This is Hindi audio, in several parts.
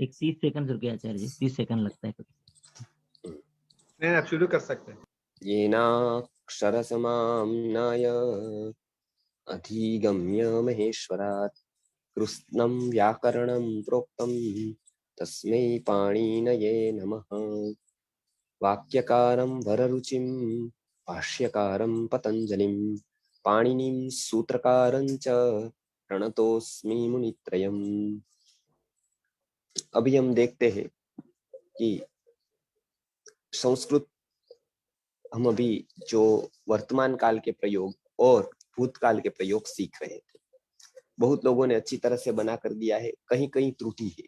एक 30 सेकंड रुके आचार्य जी, 30 सेकंड लगता है कुछ। नहीं, आप शुरू कर सकते हैं। येनाक्षरसमाम्नाय अधिगम्य महेश्वरात् कृत्स्नं व्याकरणं प्रोक्तं तस्मै पाणिनये नमः। वाक्यकारं वररुचिं भाष्यकारं पतञ्जलिं पाणिनिं सूत्रकारं च प्रणतोऽस्मि मुनित्रयम्। अभी हम देखते हैं कि संस्कृत, हम अभी जो वर्तमान काल के प्रयोग और भूतकाल के प्रयोग सीख रहे थे। बहुत लोगों ने अच्छी तरह से बना कर दिया है, कहीं कहीं त्रुटि है,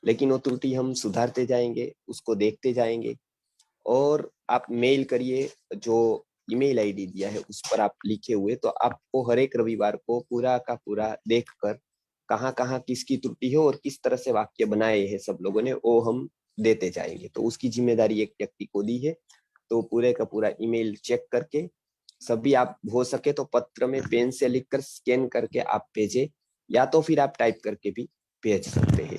लेकिन वो त्रुटि हम सुधारते जाएंगे, उसको देखते जाएंगे। और आप मेल करिए, जो ईमेल आईडी दिया है उस पर आप लिखे हुए, तो आपको हर एक रविवार को पूरा का पूरा देखकर कहाँ कहाँ किसकी त्रुटि है और किस तरह से वाक्य बनाए हैं सब लोगों ने, वो हम देते जाएंगे। तो उसकी जिम्मेदारी एक व्यक्ति को दी है। तो पूरे का पूरा ईमेल चेक करके सभी, आप हो सके तो पत्र में पेन से लिखकर स्कैन करके आप भेजे, या तो फिर आप टाइप करके भी भेज सकते हैं।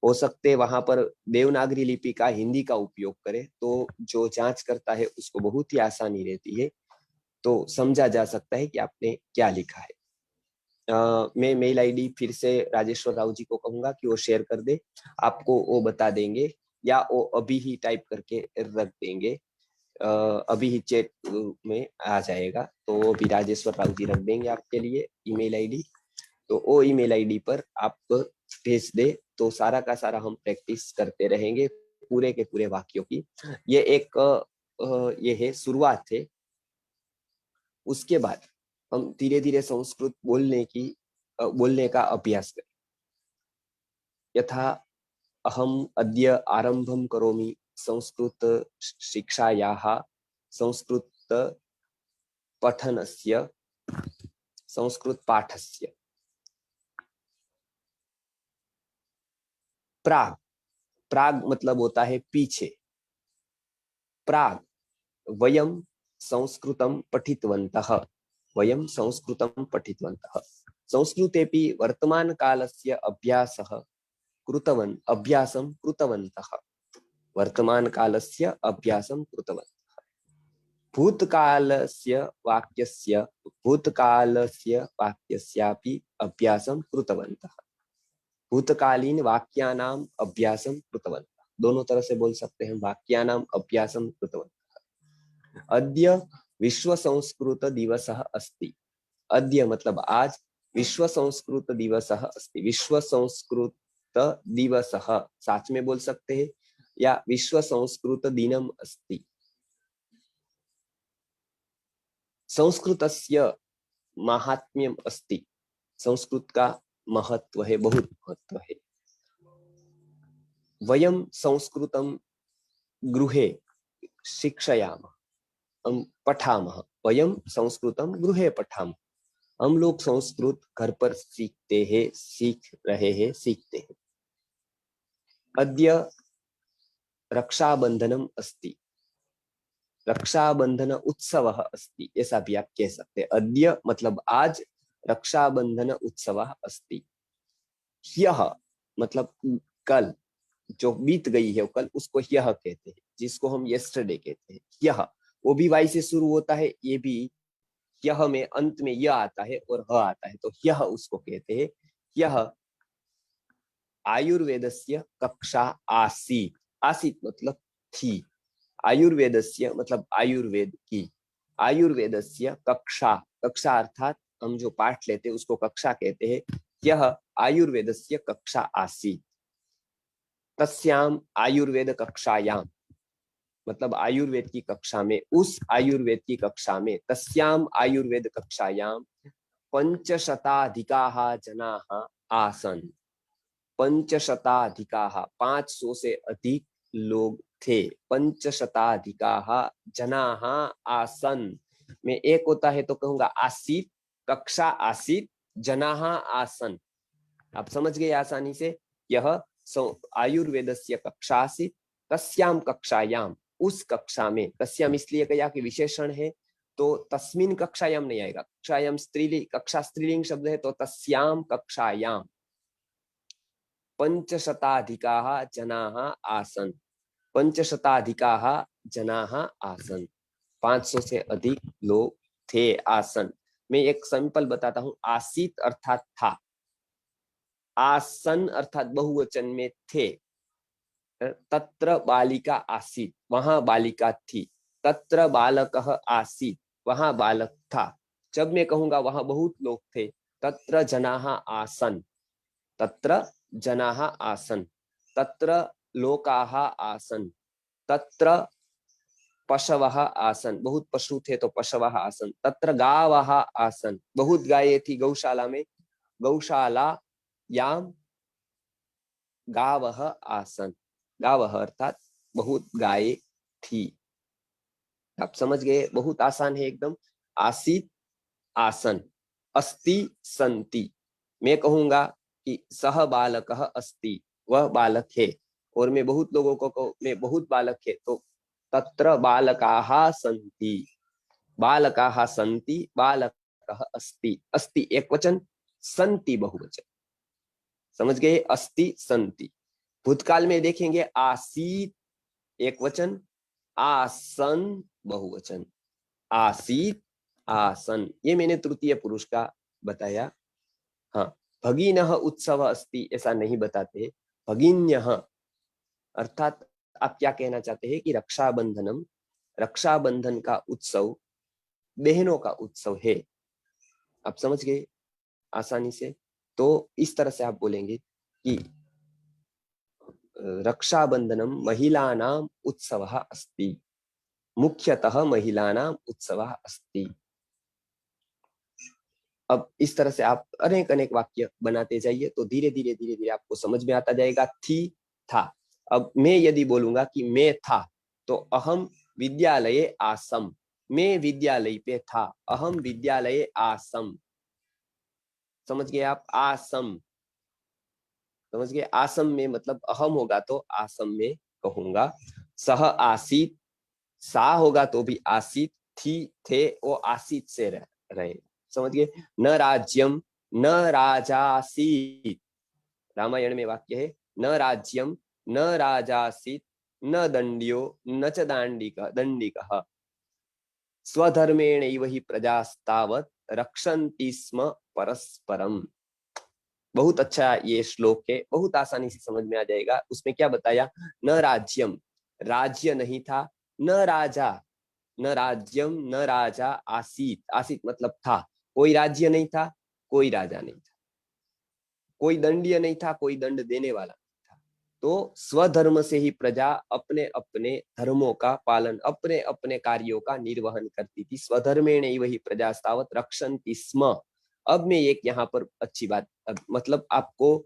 हो सकते वहां पर देवनागरी लिपि का, हिंदी का उपयोग करें, तो जो जांच करता है उसको बहुत ही आसानी रहती है, तो समझा जा सकता है कि आपने क्या लिखा है। मैं मेल आईडी फिर से राजेश्वर राव जी को कहूंगा कि वो शेयर कर दे, आपको वो बता देंगे, या वो अभी ही टाइप करके रख देंगे। अभी ही चैट में आ जाएगा, तो वो भी राजेश्वर राव जी रख देंगे आपके लिए ईमेल आईडी। तो वो ईमेल आईडी पर आप भेज दे, तो सारा का सारा हम प्रैक्टिस करते रहेंगे पूरे के पूरे वाक्यों की। ये एक ये है शुरुआत है। उसके बाद हम धीरे धीरे संस्कृत बोलने का अभ्यास करें। यथा अहम अद्य आरंभम करोमि संस्कृत शिक्षायाः, संस्कृत पठनस्य, संस्कृत पाठस्य। प्राग, प्राग मतलब होता है पीछे। प्राग वयम संस्कृतं पठितवन्तः, वयम संस्कृतं पठितवन्तः। संस्कृतेपि वर्तमान कालस्य अभ्यासं कृतवन्तः, वर्तमान कालस्य अभ्यासं कृतवन्तः। भूतकालस्य वाक्यस्यापि अभ्यासं कृतवन्तः, भूतकालीन वाक्यानाम अभ्यासं कृतवन्तः। दोनों तरह से बोल सकते हैं, वाक्यानाम अभ्यासं कृतवन्तः। अद्य विश्व संस्कृत दिवसः अस्ति। अद्य मतलब आज, विश्व संस्कृत दिवसः अस्ति। विश्व संस्कृत दिवसः साथ में बोल सकते हैं, या विश्व संस्कृत दिनम अस्ति। संस्कृतस्य महात्म्यम अस्ति, संस्कृत का महत्व है, बहुत महत्व है। वयम संस्कृतं गृहे शिक्षयामः, हम पठामः। वयम संस्कृतं गृहे पठामः, हम लोग संस्कृत घर पर सीखते हैं, सीख रहे हैं, सीखते हैं। अद्य रक्षाबंधनम अस्ति, रक्षाबंधन उत्सवः अस्ति, ऐसा भी आप कह सकते हैं। अद्य मतलब आज, रक्षाबंधन उत्सवः अस्ति। ह्यः मतलब कल, जो बीत गई है कल, उसको ह्यः कहते हैं, जिसको हम यस्टरडे कहते हैं। ह्यः वो भी वाई से शुरू होता है, ये भी ह्यः में अंत में य आता है और ह आता है, तो ह्यः उसको कहते हैं। ह्यः आयुर्वेदस्य कक्षा आसीत्, आसीत् मतलब थी, आयुर्वेदस्य मतलब आयुर्वेद की, आयुर्वेदस्य कक्षा, कक्षा अर्थात हम जो पाठ लेते हैं उसको कक्षा कहते हैं। यह आयुर्वेदस्य कक्षा आसीत्, तस्याम आयुर्वेद कक्षायाम मतलब आयुर्वेद की कक्षा में, उस आयुर्वेद की कक्षा में, तस्याम आयुर्वेद कक्षायाम पंचशताधिकाः जनाः आसन्। पंचशताधिकाः 500 से अधिक लोग थे। पंचशताधिकाः जनाः आसन् में एक होता है तो कहूंगा आसीत, कक्षा आसीत, जनाः आसन्। आप समझ गए आसानी से। यह आयुर्वेदस्य कक्षा आसीत, तस्याम कक्षायाम, उस कक्षा में। तस्याम इसलिए कहा कि विशेषण है, तो तस्मिन कक्षायाम नहीं आएगा। कक्षायाम स्त्रीलिंग, कक्षा स्त्रीलिंग शब्द है, तो तस्याम कक्षायाम, पंचशताधिकाः जनाः आसन्। पंचशताधिकाः जनाः आसन्, 500 से अधिक लोग थे। आसन, मैं एक सिंपल बताता हूं। आसीत अर्थात था, आसन अर्थात बहुवचन में थे। तत्र बालिका आसीत, वहां बालिका थी। तत्र बालकः आसीत, वहां बालक था। जब मैं कहूंगा वहां बहुत लोग थे, तत्र जनाः आसन्, तत्र जनाः आसन्। तत्र लोकाः आसन्, तत्र पशवः आसन्, बहुत पशु थे तो पशवः आसन्। तत्र गावः आसन्, बहुत गायें थी गौशाला में, गौशालायां गावः आसन्। गावः अर्थात बहुत गायें थी। आप समझ गए, बहुत आसान है एकदम। आसीत, आसन, अस्ति, सन्ति। मैं कहूंगा कि सह बालकः अस्ति, वह बालक है, और मैं बहुत लोगों को मैं बहुत बालक है, तो तत्र बालकाः सन्ति, बालकाः सन्ति, बालकः अस्ति। अस्ति एक वचन, सन्ति बहुवचन। समझ गए, अस्ति सन्ति। भूतकाल में देखेंगे आसीत एक वचन, आसन बहुवचन। आसीत, आसन, ये मैंने तृतीय पुरुष का बताया। हाँ, भगिनः उत्सव अस्ति ऐसा नहीं बताते, भगिन्यः अर्थात आप क्या कहना चाहते हैं कि रक्षाबंधनम, रक्षाबंधन का उत्सव बहनों का उत्सव है। आप समझ गए आसानी से। तो इस तरह से आप बोलेंगे कि रक्षाबंधनम महिलानां उत्सवः अस्ति, मुख्यतः महिलानां उत्सवः अस्ति। अब इस तरह से आप अनेक अनेक वाक्य बनाते जाइए, तो धीरे धीरे धीरे धीरे आपको समझ में आता जाएगा। थी, था। अब मैं यदि बोलूंगा कि मैं था, तो अहम विद्यालये आसम, मैं विद्यालय पे था, अहम विद्यालये आसम। समझ गए आप, आसम, समझ गए। आसम में मतलब अहम होगा तो आसम में कहूंगा। सह आसीत, सा होगा तो भी आसीत, थी, थे, वो आसीत से रहे। समझ गए। न राज्यम न राजासीत, रामायण में वाक्य है, न राज्यम न राजासीत, न दंड्यो न च दांडिकः दंडिकः, स्वधर्मेणैव हि प्रजास्तावत् रक्षन्ति स्म परस्परम। बहुत अच्छा ये श्लोक है, बहुत आसानी से समझ में आ जाएगा। उसमें क्या बताया, न राज्यम, राज्य नहीं था, न राजा, न राज्यम न राजा, आसीत, आसीत मतलब था, कोई राज्य नहीं था, कोई राजा नहीं था, कोई दंडीय नहीं था, कोई दंड देने वाला नहीं था। तो स्वधर्म से ही प्रजा अपने अपने धर्मों का पालन, अपने अपने कार्यों का निर्वहन करती थी। स्वधर्मेणैव हि प्रजास्तावत् रक्षन्ति स्म। अब मैं एक यहाँ पर अच्छी बात, मतलब आपको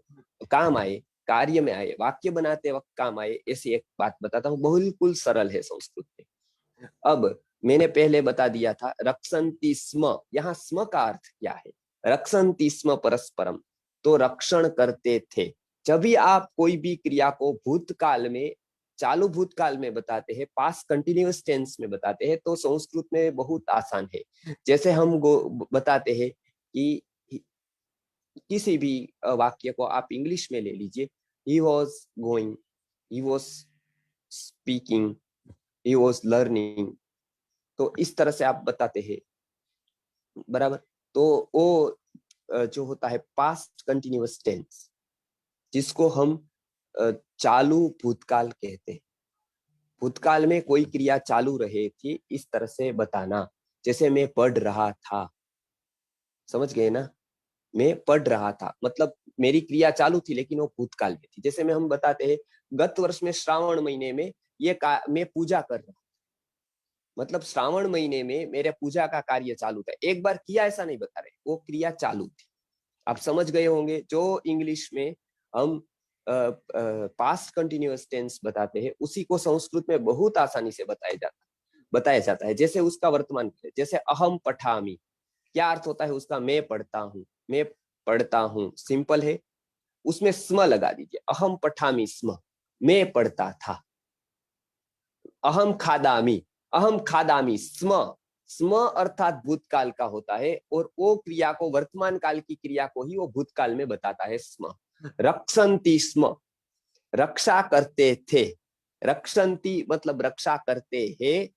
काम आए, कार्य में आए, वाक्य बनाते वक्त काम आए, ऐसी एक बात बताता हूँ, बिल्कुल सरल है संस्कृत में। अब मैंने पहले बता दिया था रक्षन्ति स्म, यहाँ स्म का अर्थ क्या है, रक्षन्ति स्म परस्परम, तो रक्षण करते थे। जब भी आप कोई भी क्रिया को भूतकाल में, चालू भूतकाल में बताते हैं, पास्ट कंटिन्यूअस टेंस में बताते हैं, तो संस्कृत में बहुत आसान है। जैसे हम बताते हैं कि किसी भी वाक्य को आप इंग्लिश में ले लीजिए, he was going, he was speaking, he was learning, तो इस तरह से आप बताते हैं, बराबर। तो वो जो होता है पास्ट कंटिन्यूअस टेंस, जिसको हम चालू भूतकाल कहते हैं। भूतकाल में कोई क्रिया चालू रहे थी, इस तरह से बताना। जैसे मैं पढ़ रहा था, समझ गए ना, मैं पढ़ रहा था मतलब मेरी क्रिया चालू थी, लेकिन वो भूतकाल में थी। जैसे में हम बताते हैं गत वर्ष में श्रावण महीने में मैं पूजा कर रहा, मतलब श्रावण महीने में मेरे पूजा का कार्य चालू था। एक बार किया ऐसा नहीं बता रहे, वो क्रिया चालू थी। आप समझ गए होंगे। जो इंग्लिश में हम पास्ट कंटिन्यूअस टेंस बताते हैं, उसी को संस्कृत में बहुत आसानी से बताया जाता है। जैसे उसका वर्तमान, जैसे अहम पठामि, क्या अर्थ होता है उसका, मैं पढ़ता हूँ, मैं पढ़ता हूँ, सिंपल है। उसमें स्म लगा दीजिए, अहम पठामि स्म, मैं पढ़ता था। अहम खादामी, अहम खादामी स्म, स्म अर्थात भूतकाल का होता है, और वो क्रिया को, वर्तमान काल की क्रिया को ही वो भूतकाल में बताता है स्म। रक्षन्ति स्म, रक्षा करते थे। रक्षन्ति मतलब रक्षा करते हैं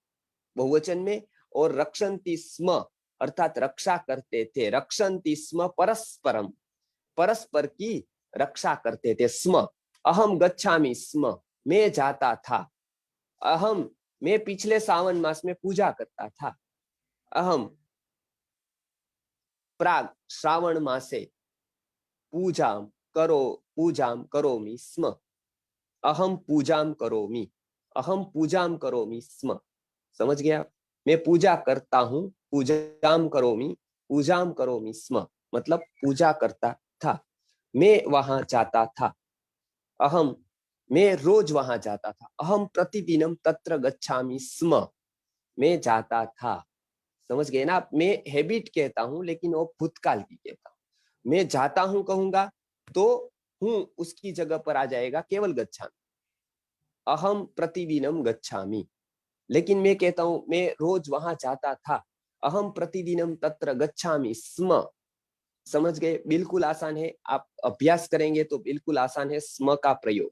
बहुवचन में, और रक्षन्ति स्म अर्थात रक्षा करते थे। रक्षन्ति स्म परस्परम, परस्पर की रक्षा करते थे। स्म अहम गच्छामि स्म, मैं जाता था। अहम मैं पिछले सावन मास में पूजा करता था। अहम प्राग श्रावण मासे पूजाम करोमि स्म। अहम पूजाम करोमि स्म। समझ गया? मैं पूजा करता हूं, पूजाम करोमि स्म मतलब पूजा करता था। मैं वहां जाता था। अहम मैं रोज वहां जाता था। अहम प्रतिदिनम तत्र गच्छामि स्म, मैं जाता था। समझ गए ना? मैं हैबिट कहता हूं लेकिन वो भूतकाल की कहता हूं। मैं जाता हूं कहूंगा तो हूं उसकी जगह पर आ जाएगा केवल गच्छामि। अहम प्रतिदिनम गच्छामि, लेकिन मैं कहता हूं मैं रोज वहां जाता था। अहम प्रतिदिनम तत्र गच्छामि स्म। समझ गए? बिल्कुल आसान है, आप अभ्यास करेंगे तो बिल्कुल आसान है। स्म का प्रयोग,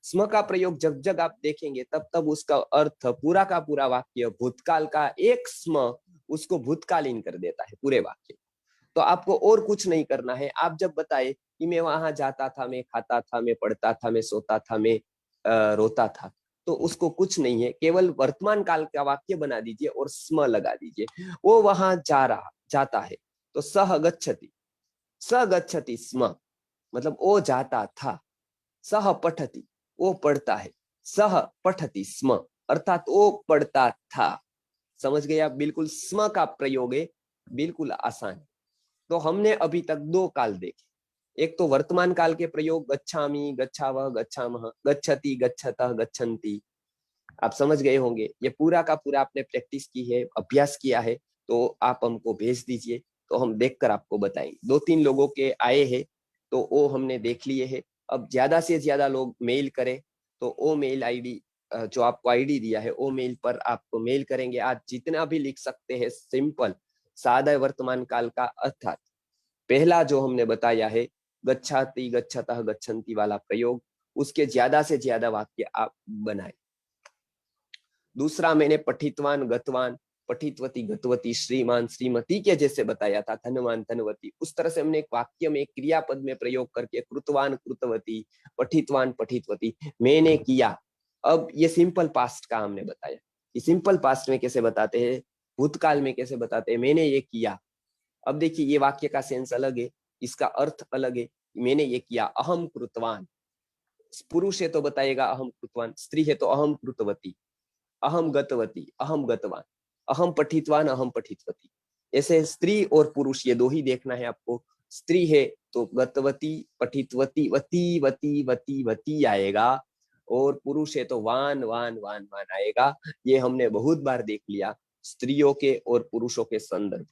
स्म का प्रयोग जब जब आप देखेंगे तब तब उसका अर्थ पूरा का पूरा वाक्य, भूतकाल का एक स्म उसको भूतकालीन कर देता है पूरे वाक्य। तो आपको और कुछ नहीं करना है। आप जब बताए कि मैं वहां जाता था, मैं खाता था, मैं पढ़ता था, मैं सोता था, मैं रोता था, तो उसको कुछ नहीं है, केवल वर्तमान काल का वाक्य बना दीजिए और स्म लगा दीजिए। वो वहां जाता है तो सह गच्छति, स गच्छति स्म मतलब वो जाता था। सह पठति वो पढ़ता है। सह पठति स्म अर्थात वो पढ़ता था। समझ गए आप? बिल्कुल स्म का प्रयोग है, बिल्कुल आसान है। तो हमने अभी तक दो काल देखे। एक तो वर्तमान काल के प्रयोग गच्छामि, गच्छावः, गच्छामः, गच्छति, गच्छतः, गच्छन्ति। आप समझ गए होंगे। ये पूरा का पूरा आपने प्रैक्टिस की है, अभ्यास किया है, तो आप हमको भेज दीजिए तो हम देखकर आपको बताएंगे। 2-3 लोगों के आए हैं तो वो हमने देख लिए हैं। अब ज्यादा से ज्यादा लोग मेल करें तो वो मेल आईडी जो आपको आईडी दिया है वो मेल पर आपको मेल करेंगे। आज जितना भी लिख सकते हैं सिंपल सादा वर्तमान काल का, अर्थात पहला जो हमने बताया है गच्छाति, गच्छतः, गच्छन्ति वाला प्रयोग, उसके ज्यादा से ज्यादा वाक्य आप बनाए। दूसरा मैंने पठितवान, गतवान, पठितवती, गतवती, श्रीमान, श्रीमती के जैसे बताया था, धनवान, धनवती। उस तरह से हमने एक वाक्य में एक क्रियापद में प्रयोग करके कृतवान, कृतवती, पठितवान, पठितवती, मैंने किया। अब ये सिंपल पास्ट का हमने बताया कि सिंपल पास्ट में कैसे बताते हैं, भूतकाल में कैसे बताते हैं, मैंने ये किया। अब देखिए ये वाक्य का सेंस अलग है, इसका अर्थ अलग है। मैंने ये किया, अहम कृतवान। पुरुष है तो बताएगा अहम कृतवान, स्त्री है तो अहम कृतवती, अहम गतवती, अहम गतवान, अहम पठितवान, अहम पठितवती। ऐसे स्त्री और पुरुष ये दो ही देखना है आपको। स्त्री है तो गतवती, पठितवती, वती वती वती वती आएगा, और पुरुष है तो वान वान वान वान आएगा। ये हमने बहुत बार देख लिया स्त्रियों के और पुरुषों के संदर्भ में।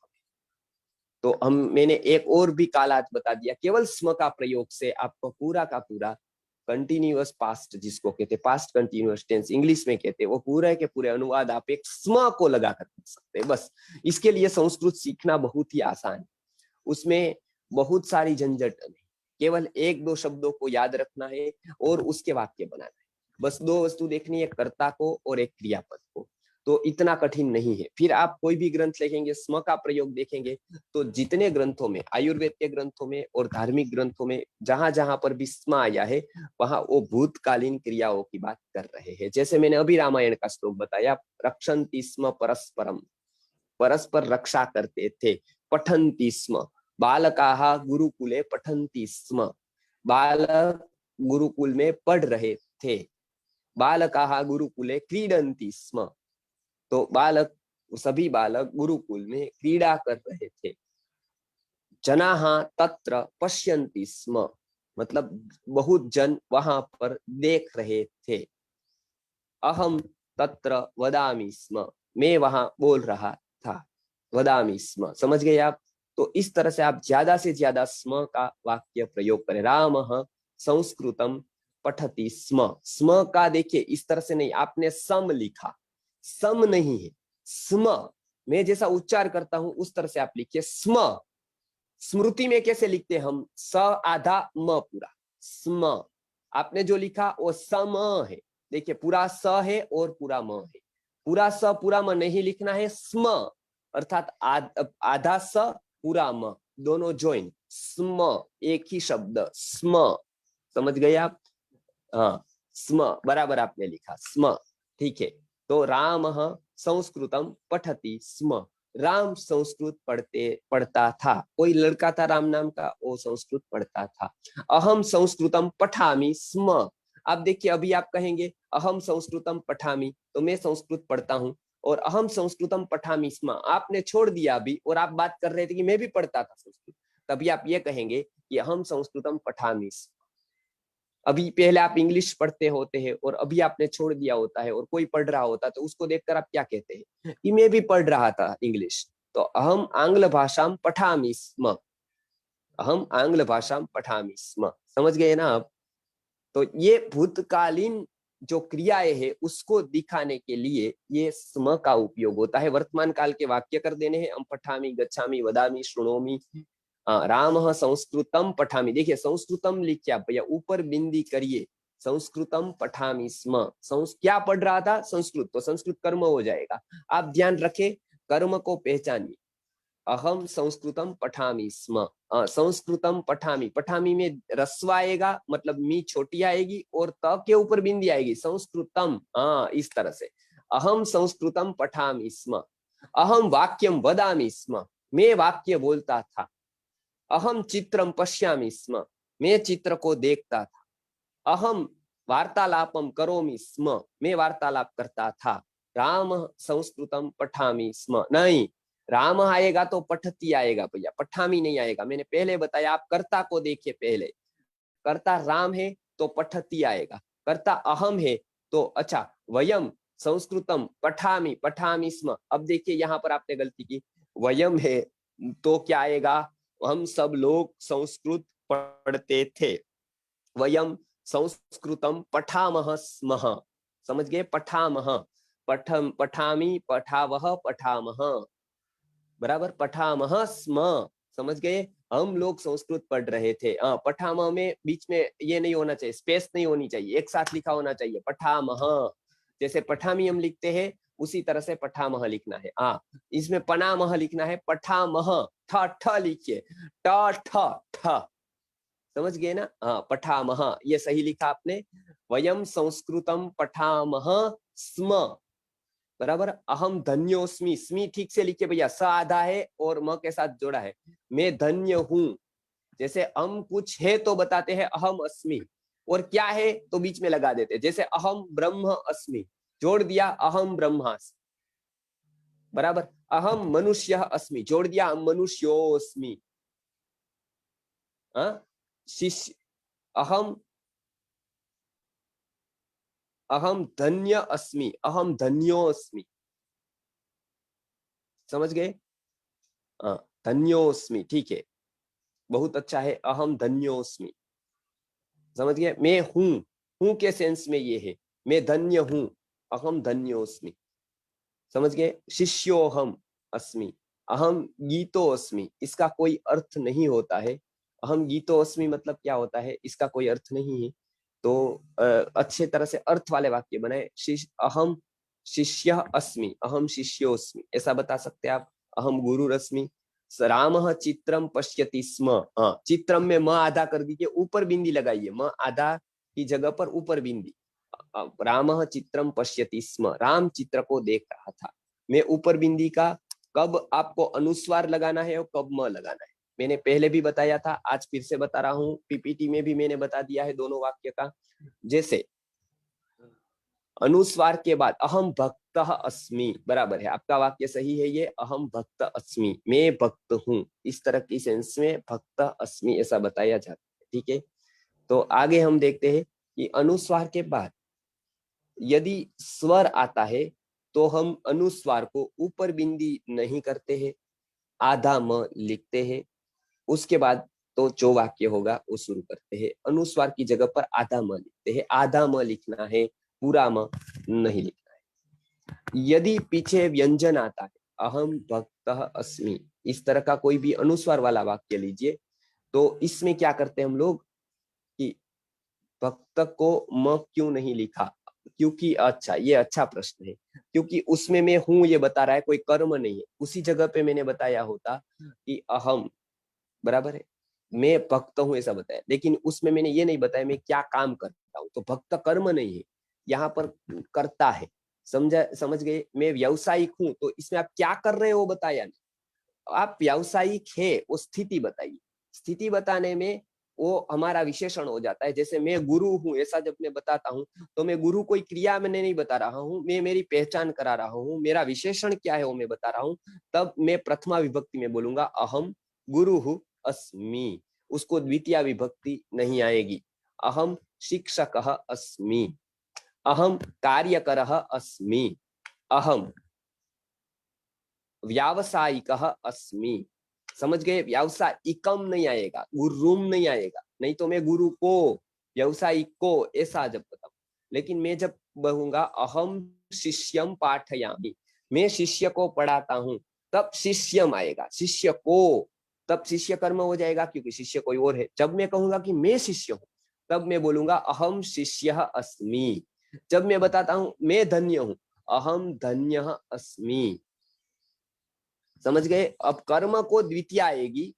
तो मैंने एक और भी काल आज बता दिया। केवल स्म का प्रयोग से आपको पूरा का पूरा कंटिन्यूअस पास्ट, जिसको कहते हैं पास्ट कंटिन्यूअस टेंस इंग्लिश में कहते हैं, वो पूरे के पूरे अनुवाद आप एक स्म को लगा कर सकते हैं। बस इसके लिए संस्कृत सीखना बहुत ही आसान है, उसमें बहुत सारी झंझट नहीं, केवल 1-2 शब्दों को याद रखना है और उसके वाक्य बनाना है। बस 2 वस्तु देखनी है, कर्ता को और एक क्रियापद को। तो इतना कठिन नहीं है। फिर आप कोई भी ग्रंथ लिखेंगे, स्म का प्रयोग देखेंगे तो जितने ग्रंथों में, आयुर्वेद के ग्रंथों में और धार्मिक ग्रंथों में जहां जहां पर भी स्म आया है वहां वो भूतकालीन क्रियाओं की बात कर रहे हैं। जैसे मैंने अभी रामायण का श्लोक बताया, रक्षन्ति स्म परस्परम, परस्पर रक्षा करते थे। पठन्ति स्म, बालकाः गुरुकुले पठन्ति स्म, बालक गुरुकुल में पढ़ रहे थे। बालकाः गुरुकुले क्रीडन्ति स्म, तो बालक, सभी बालक गुरुकुल में क्रीड़ा कर रहे थे। जनाः तत्र पश्यन्ति स्म, मतलब बहुत जन वहां पर देख रहे थे। अहम तत्र वदामि स्म, मैं वहां बोल रहा था। वदामि स्म, समझ गए आप? तो इस तरह से आप ज्यादा से ज्यादा स्म का वाक्य प्रयोग करें। रामः संस्कृतम पठति स्म, स्म का देखिए इस तरह से नहीं, आपने सम लिखा, सम नहीं है, स्म। मैं जैसा उच्चार करता हूं उस तरह से आप लिखिए स्म। स्मृति में कैसे लिखते हैं हम, स आधा म पूरा, स्म। आपने जो लिखा वो सम है। देखिए पूरा स है और पूरा म है। पूरा स पूरा म नहीं लिखना है, स्म अर्थात आधा स पूरा म, दोनों ज्वाइन, स्म एक ही शब्द स्म। समझ गए आप? हाँ स्म बराबर आपने लिखा स्म, ठीक है। तो राम संस्कृतम पठति स्म, राम संस्कृत पढ़ता था। कोई लड़का था राम नाम का, वो संस्कृत पढ़ता था। अहम संस्कृतम पठामि स्म। आप देखिए अभी आप कहेंगे अहम संस्कृतम पठामि, तो मैं संस्कृत पढ़ता हूँ, और अहम संस्कृतम पठामि स्म आपने छोड़ दिया अभी, और आप बात कर रहे थे कि मैं भी पढ़ता था संस्कृत, तभी आप ये कहेंगे कि अहम संस्कृतम पठामि। अभी पहले आप इंग्लिश पढ़ते होते हैं और अभी आपने छोड़ दिया होता है और कोई पढ़ रहा होता, तो उसको देखकर आप क्या कहते हैं कि मैं भी पढ़ रहा था इंग्लिश। तो अहम आंग्ल भाषाम पठामि स्म, अहम आंग्ल भाषाम पठामि स्म। समझ गए ना आप? तो ये भूतकालीन जो क्रियाएं है उसको दिखाने के लिए ये स्म का उपयोग होता है। वर्तमान काल के वाक्य कर देने हैं, हम पठामि, गच्छामि, वदामि, शृणोमि, राम संस्कृतम पठामि। देखिए संस्कृतम लिखिए आप भैया, ऊपर बिंदी करिए, संस्कृतम पठामि स्म। क्या पढ़ रहा था? संस्कृत, तो संस्कृत कर्म हो जाएगा। आप ध्यान रखें, कर्म को पहचानिए। अहम संस्कृतम पठामि स्म, संस्कृतम पठामि, पठामि में रस्व आएगा, मतलब मी छोटी आएगी और त के ऊपर बिंदी आएगी, संस्कृतम, इस तरह से अहम संस्कृतम पठामि स्म। अहम वाक्यम वदामि स्म, मैं वाक्य बोलता था। अहम चित्रम पश्यामि स्म, मैं चित्र को देखता था। अहम वार्तालापम करोमि स्म, मैं वार्तालाप करता था। राम संस्कृतम पठामि स्म, नहीं, राम आएगा तो पठती आएगा भैया, पठामी नहीं आएगा। मैंने पहले बताया, आप कर्ता को देखिए, पहले कर्ता राम है तो पठती आएगा, कर्ता अहम है तो अच्छा वयम संस्कृतम पठामी, पठामी स्म। अब देखिए यहाँ पर आपने गलती की, वयम है तो क्या आएगा? हम सब लोग संस्कृत पढ़ते थे। वयम संस्कृतम पठामह स्मः, समझ गए? पठामह, पठम, पठामी, पठावह, पठामह, बराबर, पठामह स्म। समझ गए? हम लोग संस्कृत पढ़ रहे थे। पठामह में बीच में ये नहीं होना चाहिए, स्पेस नहीं होनी चाहिए, एक साथ लिखा होना चाहिए, पठामह। जैसे पठामी हम लिखते हैं उसी तरह से पठामह लिखना है। इसमें पनामह लिखना है, पठामह, ठ ठ लिखिए, ट ठ ठ, समझ गए ना? पठामह, ये सही लिखा आपने। वयम संस्कृतम पठामह स्म, बराबर। अहम धन्योस्मि, स्मी ठीक से लिखिए भैया, स आधा है और म के साथ जोड़ा है, मैं धन्य हूं। जैसे हम कुछ है तो बताते हैं अहम अस्मि, और क्या है तो बीच में लगा देते, जैसे अहम ब्रह्म अस्मि, जोड़ दिया अहम ब्रह्मास्मि, बराबर। अहम मनुष्य अस्मि, जोड़ दिया अहम मनुष्योस्मि। शिष्य, अहम, अहम धन्य अस्मि, अहम धन्योस्मि, समझ गए? धन्योस्मि, ठीक है, बहुत अच्छा है, अहम धन्योस्मि, समझ गए? मैं हूं के सेंस में ये है, मैं धन्य हूं, अहम धन्योस्मि, समझ गए? शिष्योहम अस्मि, अहम गीतोस्मि, इसका कोई अर्थ नहीं होता है। अहम गीतोस्मि मतलब क्या होता है, इसका कोई अर्थ नहीं है। तो अच्छे तरह से अर्थ वाले वाक्य बनाए। अहम शिष्य अस्मि, अहम शिष्योस्मि, ऐसा बता सकते हैं आप। अहम गुरुरस्मि। राम चित्रम पश्यति स्म, चित्रम में म आधा कर दीजिए, ऊपर बिंदी लगाइए, म आधा की जगह पर ऊपर बिंदी। राम चित्रम पश्यति स्म, राम चित्र को देख रहा था। मैं ऊपर बिंदी का कब आपको अनुस्वार लगाना है और कब म लगाना है मैंने पहले भी बताया था, आज फिर से बता रहा हूं, पीपीटी में भी मैंने बता दिया है दोनों वाक्य का। जैसे अनुस्वार के बाद अहम भक्त अस्मि, बराबर है, आपका वाक्य सही है ये, अहम भक्त अस्मि, मैं भक्त हूं, इस तरह की सेंस में भक्त अस्मि ऐसा बताया जाता है, ठीक है। तो आगे हम देखते हैं कि अनुस्वार के बाद यदि स्वर आता है तो हम अनुस्वार को ऊपर बिंदी नहीं करते हैं, आधा म लिखते हैं, उसके बाद तो जो वाक्य होगा वो शुरू करते हैं। अनुस्वार की जगह पर आधा म लिखते हैं, आधा म लिखना है, पूरा म नहीं लिखना है। यदि पीछे व्यंजन आता है, अहम भक्तः अस्मि, इस तरह का कोई भी अनुस्वार वाला वाक्य लीजिए, तो इसमें क्या करते हैं हम लोग कि भक्त को म क्यों नहीं लिखा? क्योंकि अच्छा, ये अच्छा प्रश्न है, क्योंकि उसमें मैं हूं ये बता रहा है, कोई कर्म नहीं है। उसी जगह पे मैंने बताया होता कि अहम, बराबर है, मैं भक्त हूं ऐसा बताया, लेकिन उसमें मैंने ये नहीं बताया मैं क्या काम करता हूं। तो भक्त कर्म नहीं है, यहाँ पर करता है। समझ गए? मैं व्यावसायिक हूं, तो इसमें आप क्या कर रहे हो बताया नहीं। आप व्यावसायिक है वो स्थिति बताइए। स्थिति बताने में वो हमारा विशेषण हो जाता है। जैसे मैं गुरु हूं ऐसा जब मैं बताता हूं, तो मैं गुरु कोई क्रिया में नहीं बता रहा हूं, मैं मेरी पहचान करा रहा हूं, मेरा विशेषण क्या है वो मैं बता रहा हूं। तब मैं प्रथमा विभक्ति में बोलूंगा अहम गुरु अस्मि, उसको द्वितीय विभक्ति नहीं आएगी। अहम शिक्षकः अस्मि, अहम कार्यकरः अस्मि, अहम व्यावसायिकः अस्मि। समझ गए? व्यावसायिकम नहीं आएगा, गुरुम नहीं आएगा। नहीं तो मैं गुरु को, व्यावसायिक को ऐसा जब बताऊं, लेकिन मैं जब कहूंगा अहम शिष्यम पाठयामि, मैं शिष्य को पढ़ाता हूं, तब शिष्यम आएगा, शिष्य को, तब शिष्य कर्म हो जाएगा क्योंकि शिष्य कोई और है। जब मैं कहूंगा कि मैं शिष्य हूं, तब मैं बोलूंगा अहम शिष्यः अस्मि। जब मैं बताता हूं मैं धन्य हूं, अहम धन्यः अस्मि। समझ गए? अब कर्म को द्वितीय आएगी,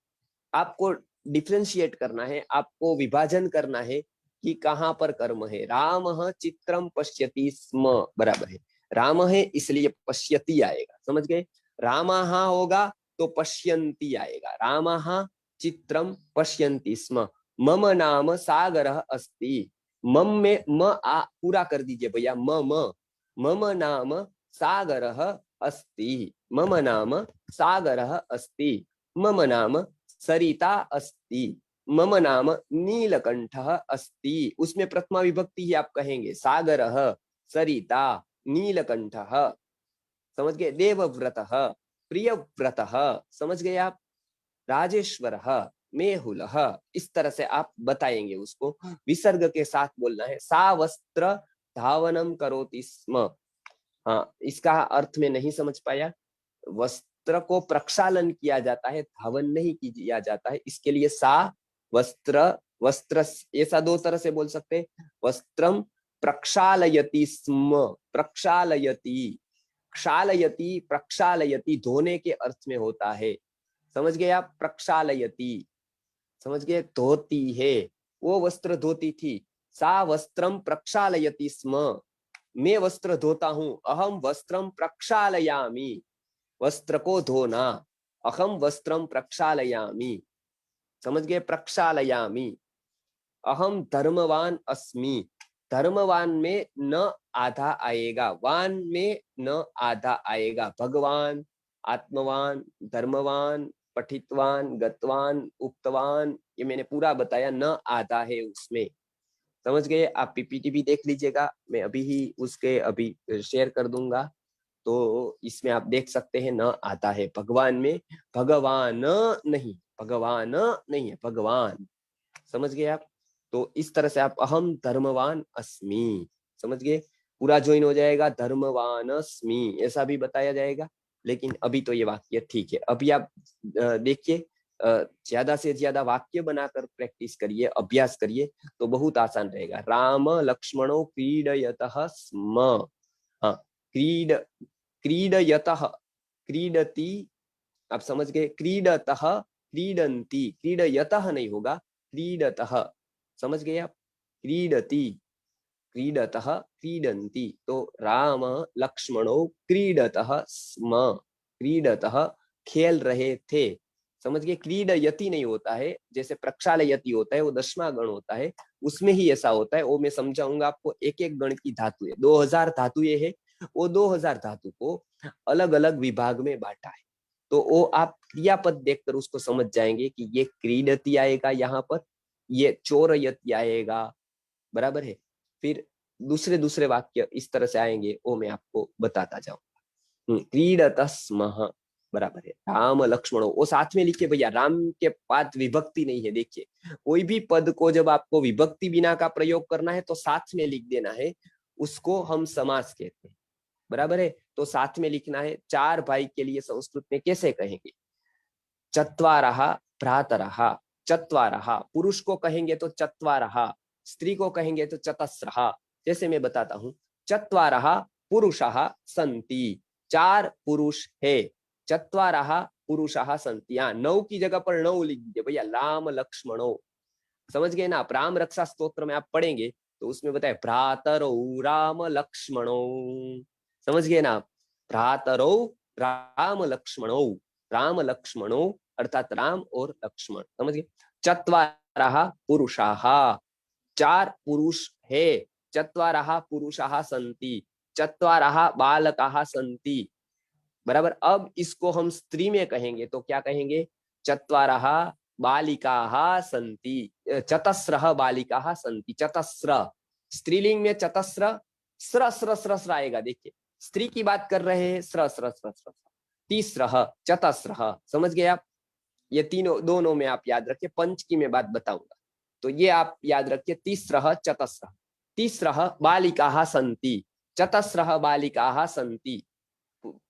आपको डिफ्रेंशिएट करना है, आपको विभाजन करना है कि कहां पर कर्म है। राम चित्रम पश्यति स्म, बराबर है, राम है इसलिए पश्यति आएगा। समझ गए? रामः होगा तो पश्यन्ति आएगा। रामः चित्रम पश्यन्ति स्म। मम नाम सागरः अस्ति, मम में म आ पूरा कर दीजिए भैया, मम नाम सागरः अस्ति, मम नाम सागरः अस्ति, मम नाम सरिता अस्ति, मम नाम नीलकंठः अस्ति। उसमें प्रथमा विभक्ति ही आप कहेंगे, सागरः, सरिता, नीलकंठः। समझ गए? देवव्रतः, प्रियव्रतः। समझ गए आप? राजेश्वरः, मेहुलः। इस तरह से आप बताएंगे उसको, विसर्ग के साथ बोलना है। सा वस्त्र धावनम करोति स्म। हाँ, इसका अर्थ में नहीं समझ पाया। वस्त्र को प्रक्षालन किया जाता है, धावन नहीं किया जाता है। इसके लिए सा वस्त्र, वस्त्र ऐसा दो तरह से बोल सकते हैं। वस्त्रम प्रक्षालयति स्म, प्रक्षालयति, क्षालयति, प्रक्षालयति धोने के अर्थ में होता है। समझ गए आप? प्रक्षालयति, समझ गए? धोती है, वो वस्त्र धोती थी। सा वस्त्रम प्रक्षालयति स्म, मैं वस्त्र धोता हूं। अहम वस्त्रम प्रक्षालयामि, वस्त्र को धोना। अहम वस्त्रम प्रक्षालयामि। समझ गए? प्रक्षालयामि। अहम धर्मवान अस्मि, धर्मवान में न आधा आएगा, वान में न आधा आएगा। भगवान, आत्मवान, धर्मवान, पठितवान, गतवान, उक्तवान, ये मैंने पूरा बताया, न आधा है उसमें। समझ गए? आप पीपीटी भी देख लीजिएगा, मैं अभी ही उसके अभी शेयर कर दूंगा, तो इसमें आप देख सकते हैं न आता है। भगवान में भगवान नहीं, भगवान नहीं है, भगवान। समझ गए आप? तो इस तरह से आप अहम धर्मवान अस्मि, समझ गए? पूरा ज्वाइन हो जाएगा, धर्मवान अस्मि ऐसा भी बताया जाएगा। लेकिन अभी तो ये वाक्य ठीक है। अभी आप देखिए, ज्यादा से ज्यादा वाक्य बनाकर प्रैक्टिस करिए, अभ्यास करिए, तो बहुत आसान रहेगा। राम लक्ष्मणो क्रीडयतः स्म। हाँ, क्रीडयतः, क्रीडति, आप समझ गए? क्रीडतः, क्रीडन्ति, क्रीडयतः नहीं होगा, क्रीडतः। समझ गए आप? क्रीडति, क्रीडतः, क्रीडन्ति। तो राम लक्ष्मणो क्रीडतः स्म, क्रीडतः खेल रहे थे। समझ गए? क्रीडयति नहीं होता है, जैसे प्रक्षालयति होता है, वो 10वां गण होता है, उसमें ही ऐसा होता है। वो मैं समझाऊंगा आपको। एक एक गण की धातु है, 2000 धातुएं है, वो 2000 धातु को अलग अलग विभाग में बांटा है। तो वो आप क्रियापद देखकर उसको समझ जाएंगे कि ये क्रीडति आएगा यहाँ पर, ये चोरयति आएगा, बराबर है। फिर दूसरे दूसरे वाक्य इस तरह से आएंगे, वो मैं आपको बताता जाऊंगा। क्रीडत स्मः, बराबर है। राम लक्ष्मणो, वो साथ में लिखे भैया, राम के बाद विभक्ति नहीं है। देखिए, कोई भी पद को जब आपको विभक्ति बिना का प्रयोग करना है तो साथ में लिख देना है, उसको हम समास कहते हैं, बराबर है। तो साथ में लिखना है। 4 भाई के लिए संस्कृत में कैसे कहेंगे? चत्वारः भ्रातरः, चत्वारः। पुरुष को कहेंगे तो चत्वारः, स्त्री को कहेंगे तो चतस्रः। जैसे मैं बताता हूँ, चत्वारः पुरुषः सन्ति, 4 पुरुष है। चत्वारः पुरुषः सन्ति, यहाँ 9 की जगह पर 9 लिख दीजिए भैया, राम लक्ष्मणो। समझ गए ना आप? राम रक्षा स्तोत्र में आप पढ़ेंगे तो उसमें बताए भ्रातरौ राम लक्ष्मणो। समझ गए ना आप? भ्रातरौ राम लक्ष्मणो, राम लक्ष्मणो अर्थात राम और लक्ष्मण। समझ गए? चत्वारः पुरुषाः, 4 पुरुष है। चत्वारः पुरुषाः सन्ति, चत्वारः बालकाः सन्ति। बराबर। अब इसको हम स्त्री में कहेंगे तो क्या कहेंगे? चत्वारः बालिकाः सन्ति, चतस्रः बालिकाः सन्ति। चतस्र स्त्रीलिंग में चतस्र, स्र स्र स्र स्र आएगा। देखिए स्त्री की बात कर रहे हैं, स्र स्र स्र स्र। तीसरः चतस्रः। समझ गए आप? ये तीनों दोनों में आप याद रखिए, पंच की मैं बात बताऊंगा तो ये आप याद रखिए। तीसरः चतस्रः, तीसरः बालिकाः सन्ति, चतस्रः बालिकाः सन्ति।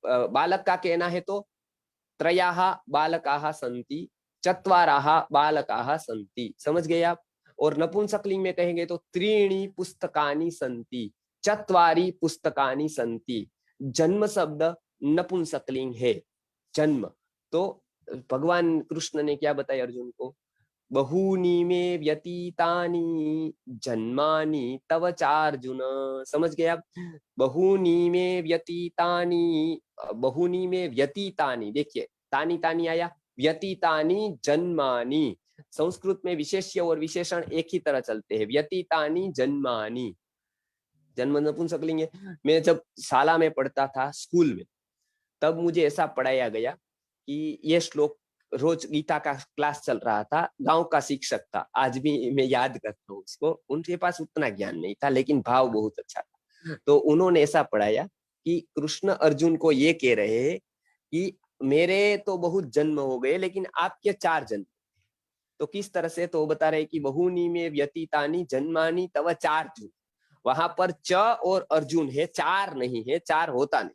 बालक का कहना है तो त्रयः बालकाः सन्ति, चत्वारः बालकाः सन्ति। समझ गए आप? और नपुंसकलिंग में कहेंगे तो त्रीणि पुस्तकानि सन्ति, चत्वारि पुस्तकानि सन्ति। जन्म शब्द नपुंसकलिंग है, जन्म। तो भगवान कृष्ण ने क्या बताया अर्जुन को? बहूनि मे व्यतीतानि जन्मानि तव चार्जुन। समझ गए आप? बहूनि मे व्यतीतानि, बहूनि मे व्यतीतानि, देखिए तानी तानी आया, व्यतीतानि जन्मानि। संस्कृत में विशेष्य और विशेषण एक ही तरह चलते हैं। व्यतीतानि जन्मानि, जन्म नपुंसकलिंग है। मैं जब शाला में पढ़ता था, स्कूल में, तब मुझे ऐसा पढ़ाया गया कि ये श्लोक, रोज गीता का क्लास चल रहा था, गांव का शिक्षक था, आज भी मैं याद करता हूँ उसको। उनके पास उतना ज्ञान नहीं था लेकिन भाव बहुत अच्छा था। तो उन्होंने ऐसा पढ़ाया कि कृष्ण अर्जुन को ये कह रहे हैं कि मेरे तो बहुत जन्म हो गए लेकिन आपके 4 जन्म। तो किस तरह से? तो बता रहे कि बहूनि में व्यतीतानि जन्मानि तव चार्जुन। वहां पर च और अर्जुन है, 4 नहीं है, 4 होता नहीं।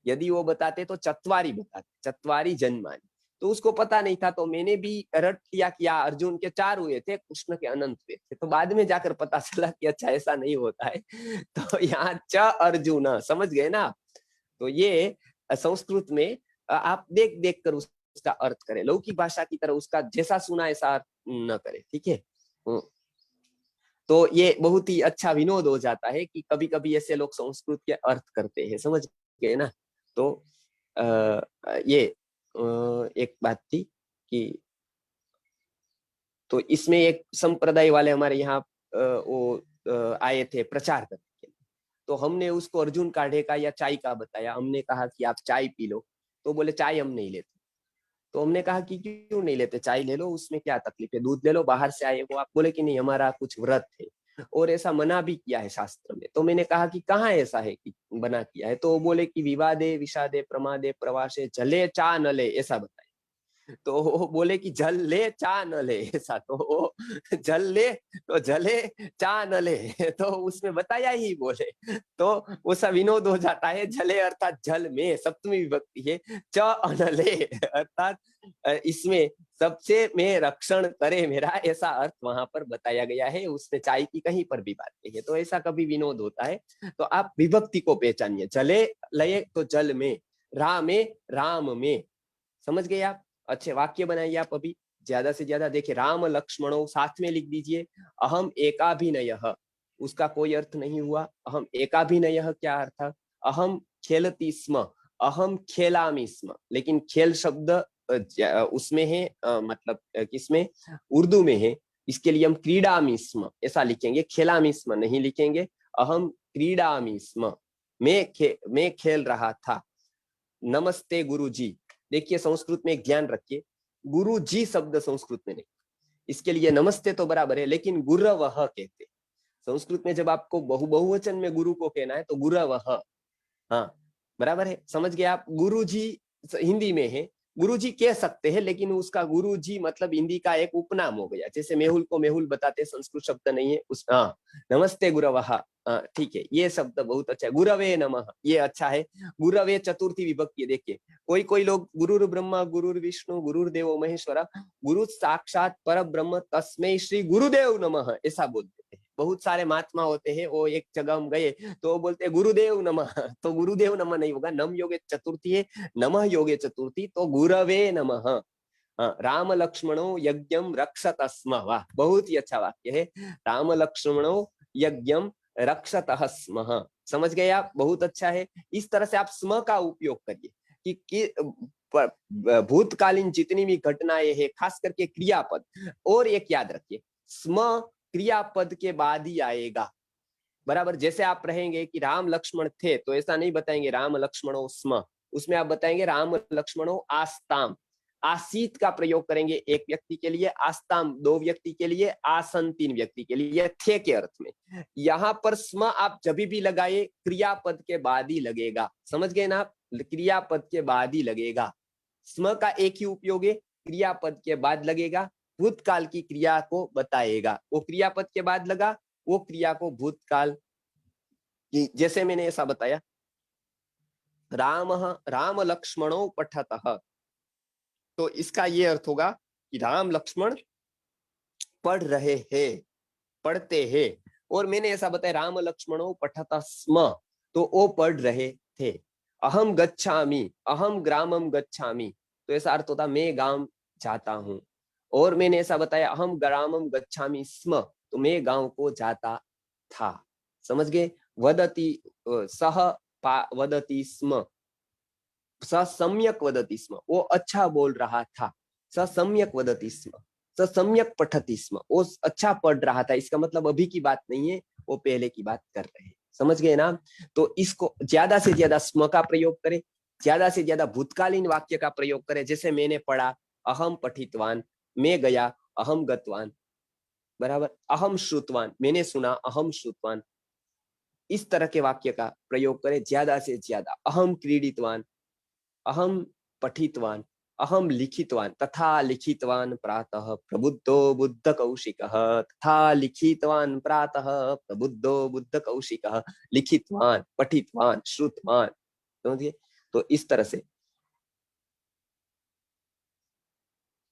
यदि वो बताते तो चत्वारी बताते, चत्वारी जन्मानि। तो उसको पता नहीं था, तो मैंने भी रट लिया कि अर्जुन के 4 हुए थे, कृष्ण के अनंत हुए थे। तो बाद में जाकर पता चला कि अच्छा ऐसा नहीं होता है। तो यहाँ च अर्जुन, समझ गए ना? तो ये संस्कृत में आप देख देख कर उसका अर्थ करें, लौकिक भाषा की तरह उसका जैसा सुना ऐसा अर्थ न करें, ठीक है? तो ये बहुत ही अच्छा विनोद हो जाता है कि कभी कभी ऐसे लोग संस्कृत के अर्थ करते हैं। समझ गए ना? तो ये एक बात थी कि तो इसमें एक संप्रदाय वाले हमारे यहाँ वो आए थे प्रचार करने के लिए। तो हमने उसको अर्जुन काढ़े का या चाय का बताया। हमने कहा कि आप चाय पी लो, तो बोले चाय हम नहीं लेते। तो हमने कहा कि क्यों नहीं लेते? चाय ले लो, उसमें क्या तकलीफ है, दूध ले लो, बाहर से आए हो आप। बोले कि नहीं, हमारा कुछ व्रत है और ऐसा मना भी किया है शास्त्र में। तो मैंने कहा कि कहाँ ऐसा है कि मना किया है? तो बोले कि विवादे विषादे प्रमादे प्रवासे जले चा न ले, ऐसा बताया। तो वो बोले कि जल ले चा न ले, ऐसा। तो जल ले तो जले चा न ले, तो उसमें बताया ही बोले। तो वो सब विनोद हो जाता है। जले अर्थात जल में, सप्तमी विभक्ति है। च अनले अर्थात इसमें सबसे में रक्षण करे मेरा, ऐसा अर्थ वहां पर बताया गया है। उसने चाय की कहीं पर भी बात नहीं है। तो ऐसा कभी विनोद होता है तो आप विभक्ति को पहचानिए। जले लय तो जल में, रा में राम में। समझ गए आप? अच्छे वाक्य बनाइए आप अभी ज्यादा से ज्यादा। देखिए राम लक्ष्मणों साथ में लिख दीजिए। अहम एकाभिनयः, उसका कोई अर्थ नहीं हुआ। अहम एकाभिनयः क्या अर्थ? अहम खेलती स्म, अहम खेलामी स्म। लेकिन खेल शब्द उसमें है, मतलब किसमें? उर्दू में है। इसके लिए हम क्रीडामी स्म ऐसा लिखेंगे, खेलामी स्म नहीं लिखेंगे। अहम क्रीडामी स्म, मैं खेल रहा था। नमस्ते गुरुजी। देखिए संस्कृत में एक ध्यान रखिए, गुरु जी शब्द संस्कृत में नहीं। इसके लिए नमस्ते तो बराबर है लेकिन गुरवः कहते। संस्कृत में जब आपको बहुवचन में गुरु को कहना है तो गुरवः, हाँ बराबर है। समझ गए आप? गुरु जी हिंदी में है, गुरु जी कह सकते हैं लेकिन उसका गुरु जी मतलब हिंदी का एक उपनाम हो गया। जैसे मेहुल को मेहुल बताते, संस्कृत शब्द नहीं है उस। हाँ नमस्ते गुरवः, ठीक है, ये शब्द बहुत अच्छा है। गुरवे नमः, ये अच्छा है। गुरवे चतुर्थी विभक्ति। देखिए कोई कोई लोग गुरुर ब्रह्मा गुरुर विष्णु गुरुर्देवो महेश्वरा गुरु साक्षात पर ब्रह्म तस्मै श्री गुरुदेव नमः ऐसा बोल देते हैं। बहुत सारे महात्मा होते हैं, वो एक जगह हम गए तो वो बोलते गुरुदेव नमः, तो गुरुदेव नमः नहीं होगा, नम योगे चतुर्थी है, नमः योगे चतुर्थी, तो गुरवे नमः। राम लक्ष्मणो यज्ञम रक्षत स्म, वाह बहुत ही अच्छा वाक्य है, राम लक्ष्मणो यज्ञम रक्षतः स्म, समझ गए आप, बहुत अच्छा है। इस तरह से आप स्म का उपयोग करिए कि भूतकालीन जितनी भी घटनाएं हैं, खास करके क्रियापद, और एक याद रखिए स्म क्रियापद के बाद ही आएगा, बराबर। जैसे आप रहेंगे कि राम लक्ष्मण थे, तो ऐसा नहीं बताएंगे राम लक्ष्मणो स्म, उसमें आप बताएंगे राम लक्ष्मणो आस्ताम, आसीत का प्रयोग करेंगे एक व्यक्ति के लिए, आस्ताम दो व्यक्ति के लिए, आसन तीन व्यक्ति के लिए, थे के अर्थ में। यहाँ पर स्म आप जब भी लगाए क्रियापद के बाद ही लगेगा, समझ गए ना आप, क्रियापद के बाद ही लगेगा। स्म का एक ही उपयोग है, क्रियापद के बाद लगेगा, भूतकाल की क्रिया को बताएगा, वो क्रियापद के बाद लगा, वो क्रिया को भूतकाल की, जैसे मैंने ऐसा बताया राम राम लक्ष्मणो पठतः, तो इसका ये अर्थ होगा कि राम लक्ष्मण पढ़ रहे हैं, पढ़ते हैं। और मैंने ऐसा बताया राम लक्ष्मणो पठत स्म, तो वो पढ़ रहे थे। अहम गच्छामि, अहम ग्रामम गच्छामि, तो ऐसा अर्थ होता मैं गांव जाता हूं। और मैंने ऐसा बताया अहम ग्रामम गच्छामि स्म, तो मैं गांव को जाता था, समझ गए। वदति सह वदति स्म, सम्यक वदति स्म, वो अच्छा बोल रहा था, सम्यक वदति स्म, सम्यक पठति स्म, वो अच्छा पढ़ रहा था, इसका मतलब अभी की बात नहीं है, वो पहले की बात कर रहे हैं, समझ गए ना। तो इसको ज्यादा से ज्यादा स्म का प्रयोग करें, ज्यादा से ज्यादा भूतकालीन वाक्य का प्रयोग करें, जैसे मैंने पढ़ा अहम पठितवान, मैं गया अहम गतवान, बराबर। अहम श्रुतवान, मैंने सुना अहम श्रुतवान, इस तरह के वाक्य का प्रयोग करें ज्यादा से ज्यादा। अहम क्रीडितवान, अहम पठितवान, अहम लिखितवान, तथा लिखितवान प्रातः प्रबुद्धो बुद्ध कौशिकः, तथा लिखितवान प्रातः प्रबुद्धो बुद्ध कौशिकः, लिखितवान, पठितवान, श्रुतवान, समझिए। तो इस तरह से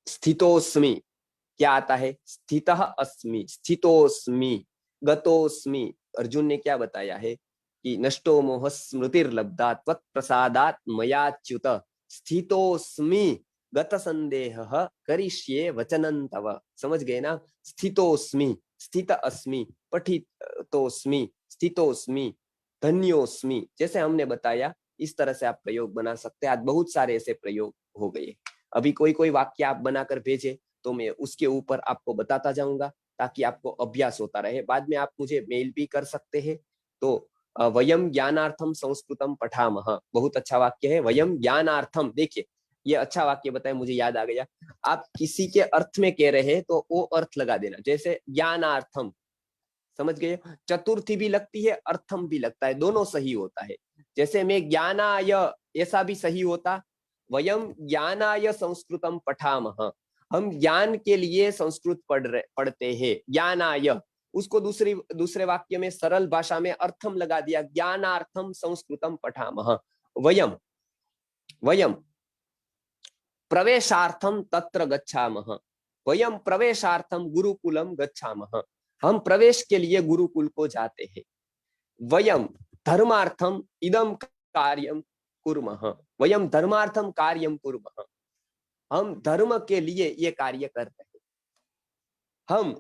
स्थितोस्मि क्या आता है, स्थितः अस्मि, स्थितोस्मि, गतोस्मि। अर्जुन ने क्या बताया है कि नष्टो मोह स्मृतिर्लब्धा त्वत्प्रसादात् मयाच्युत स्थितोस्मि गत संदेह करिष्ये वचनं तव, समझ गए ना। स्थितोस्मि, स्थित अस्मि, पठितोस्मि, स्थितोस्मि, धन्योस्मि, जैसे हमने बताया इस तरह से आप प्रयोग बना सकते हैं। आज बहुत सारे ऐसे प्रयोग हो गए। अभी कोई कोई वाक्य आप बनाकर भेजे तो मैं उसके ऊपर आपको बताता जाऊंगा, ताकि आपको अभ्यास होता रहे। बाद में आप मुझे मेल भी कर सकते हैं। तो वयम ज्ञानार्थम संस्कृतम पठामः, बहुत अच्छा वाक्य है, वयम ज्ञानार्थम। देखिए ये अच्छा वाक्य बताए, मुझे याद आ गया। आप किसी के अर्थ में कह रहे हैं तो वो अर्थ लगा देना, जैसे ज्ञानार्थम, समझ गए। चतुर्थी भी लगती है, अर्थम भी लगता है, दोनों सही होता है। जैसे मैं ज्ञानाय, ऐसा भी सही होता। वयम ज्ञानाय संस्कृतम पठामः, हम ज्ञान के लिए संस्कृत पढ़ते हैं, ज्ञानाय। उसको दूसरे वाक्य में सरल भाषा में अर्थम लगा दिया, ज्ञानार्थम संस्कृतम पठामः। वयम वयम प्रवेशार्थम तत्र गच्छामः, वयम प्रवेशार्थम गुरुकुलम गच्छामः, हम प्रवेश के लिए गुरुकुल को जाते हैं। वयम धर्मार्थम इदम कार्यम कुर्मः, वयम धर्मार्थम कार्यम कुर्मः, हम धर्म के लिए ये कार्य करते हैं। हम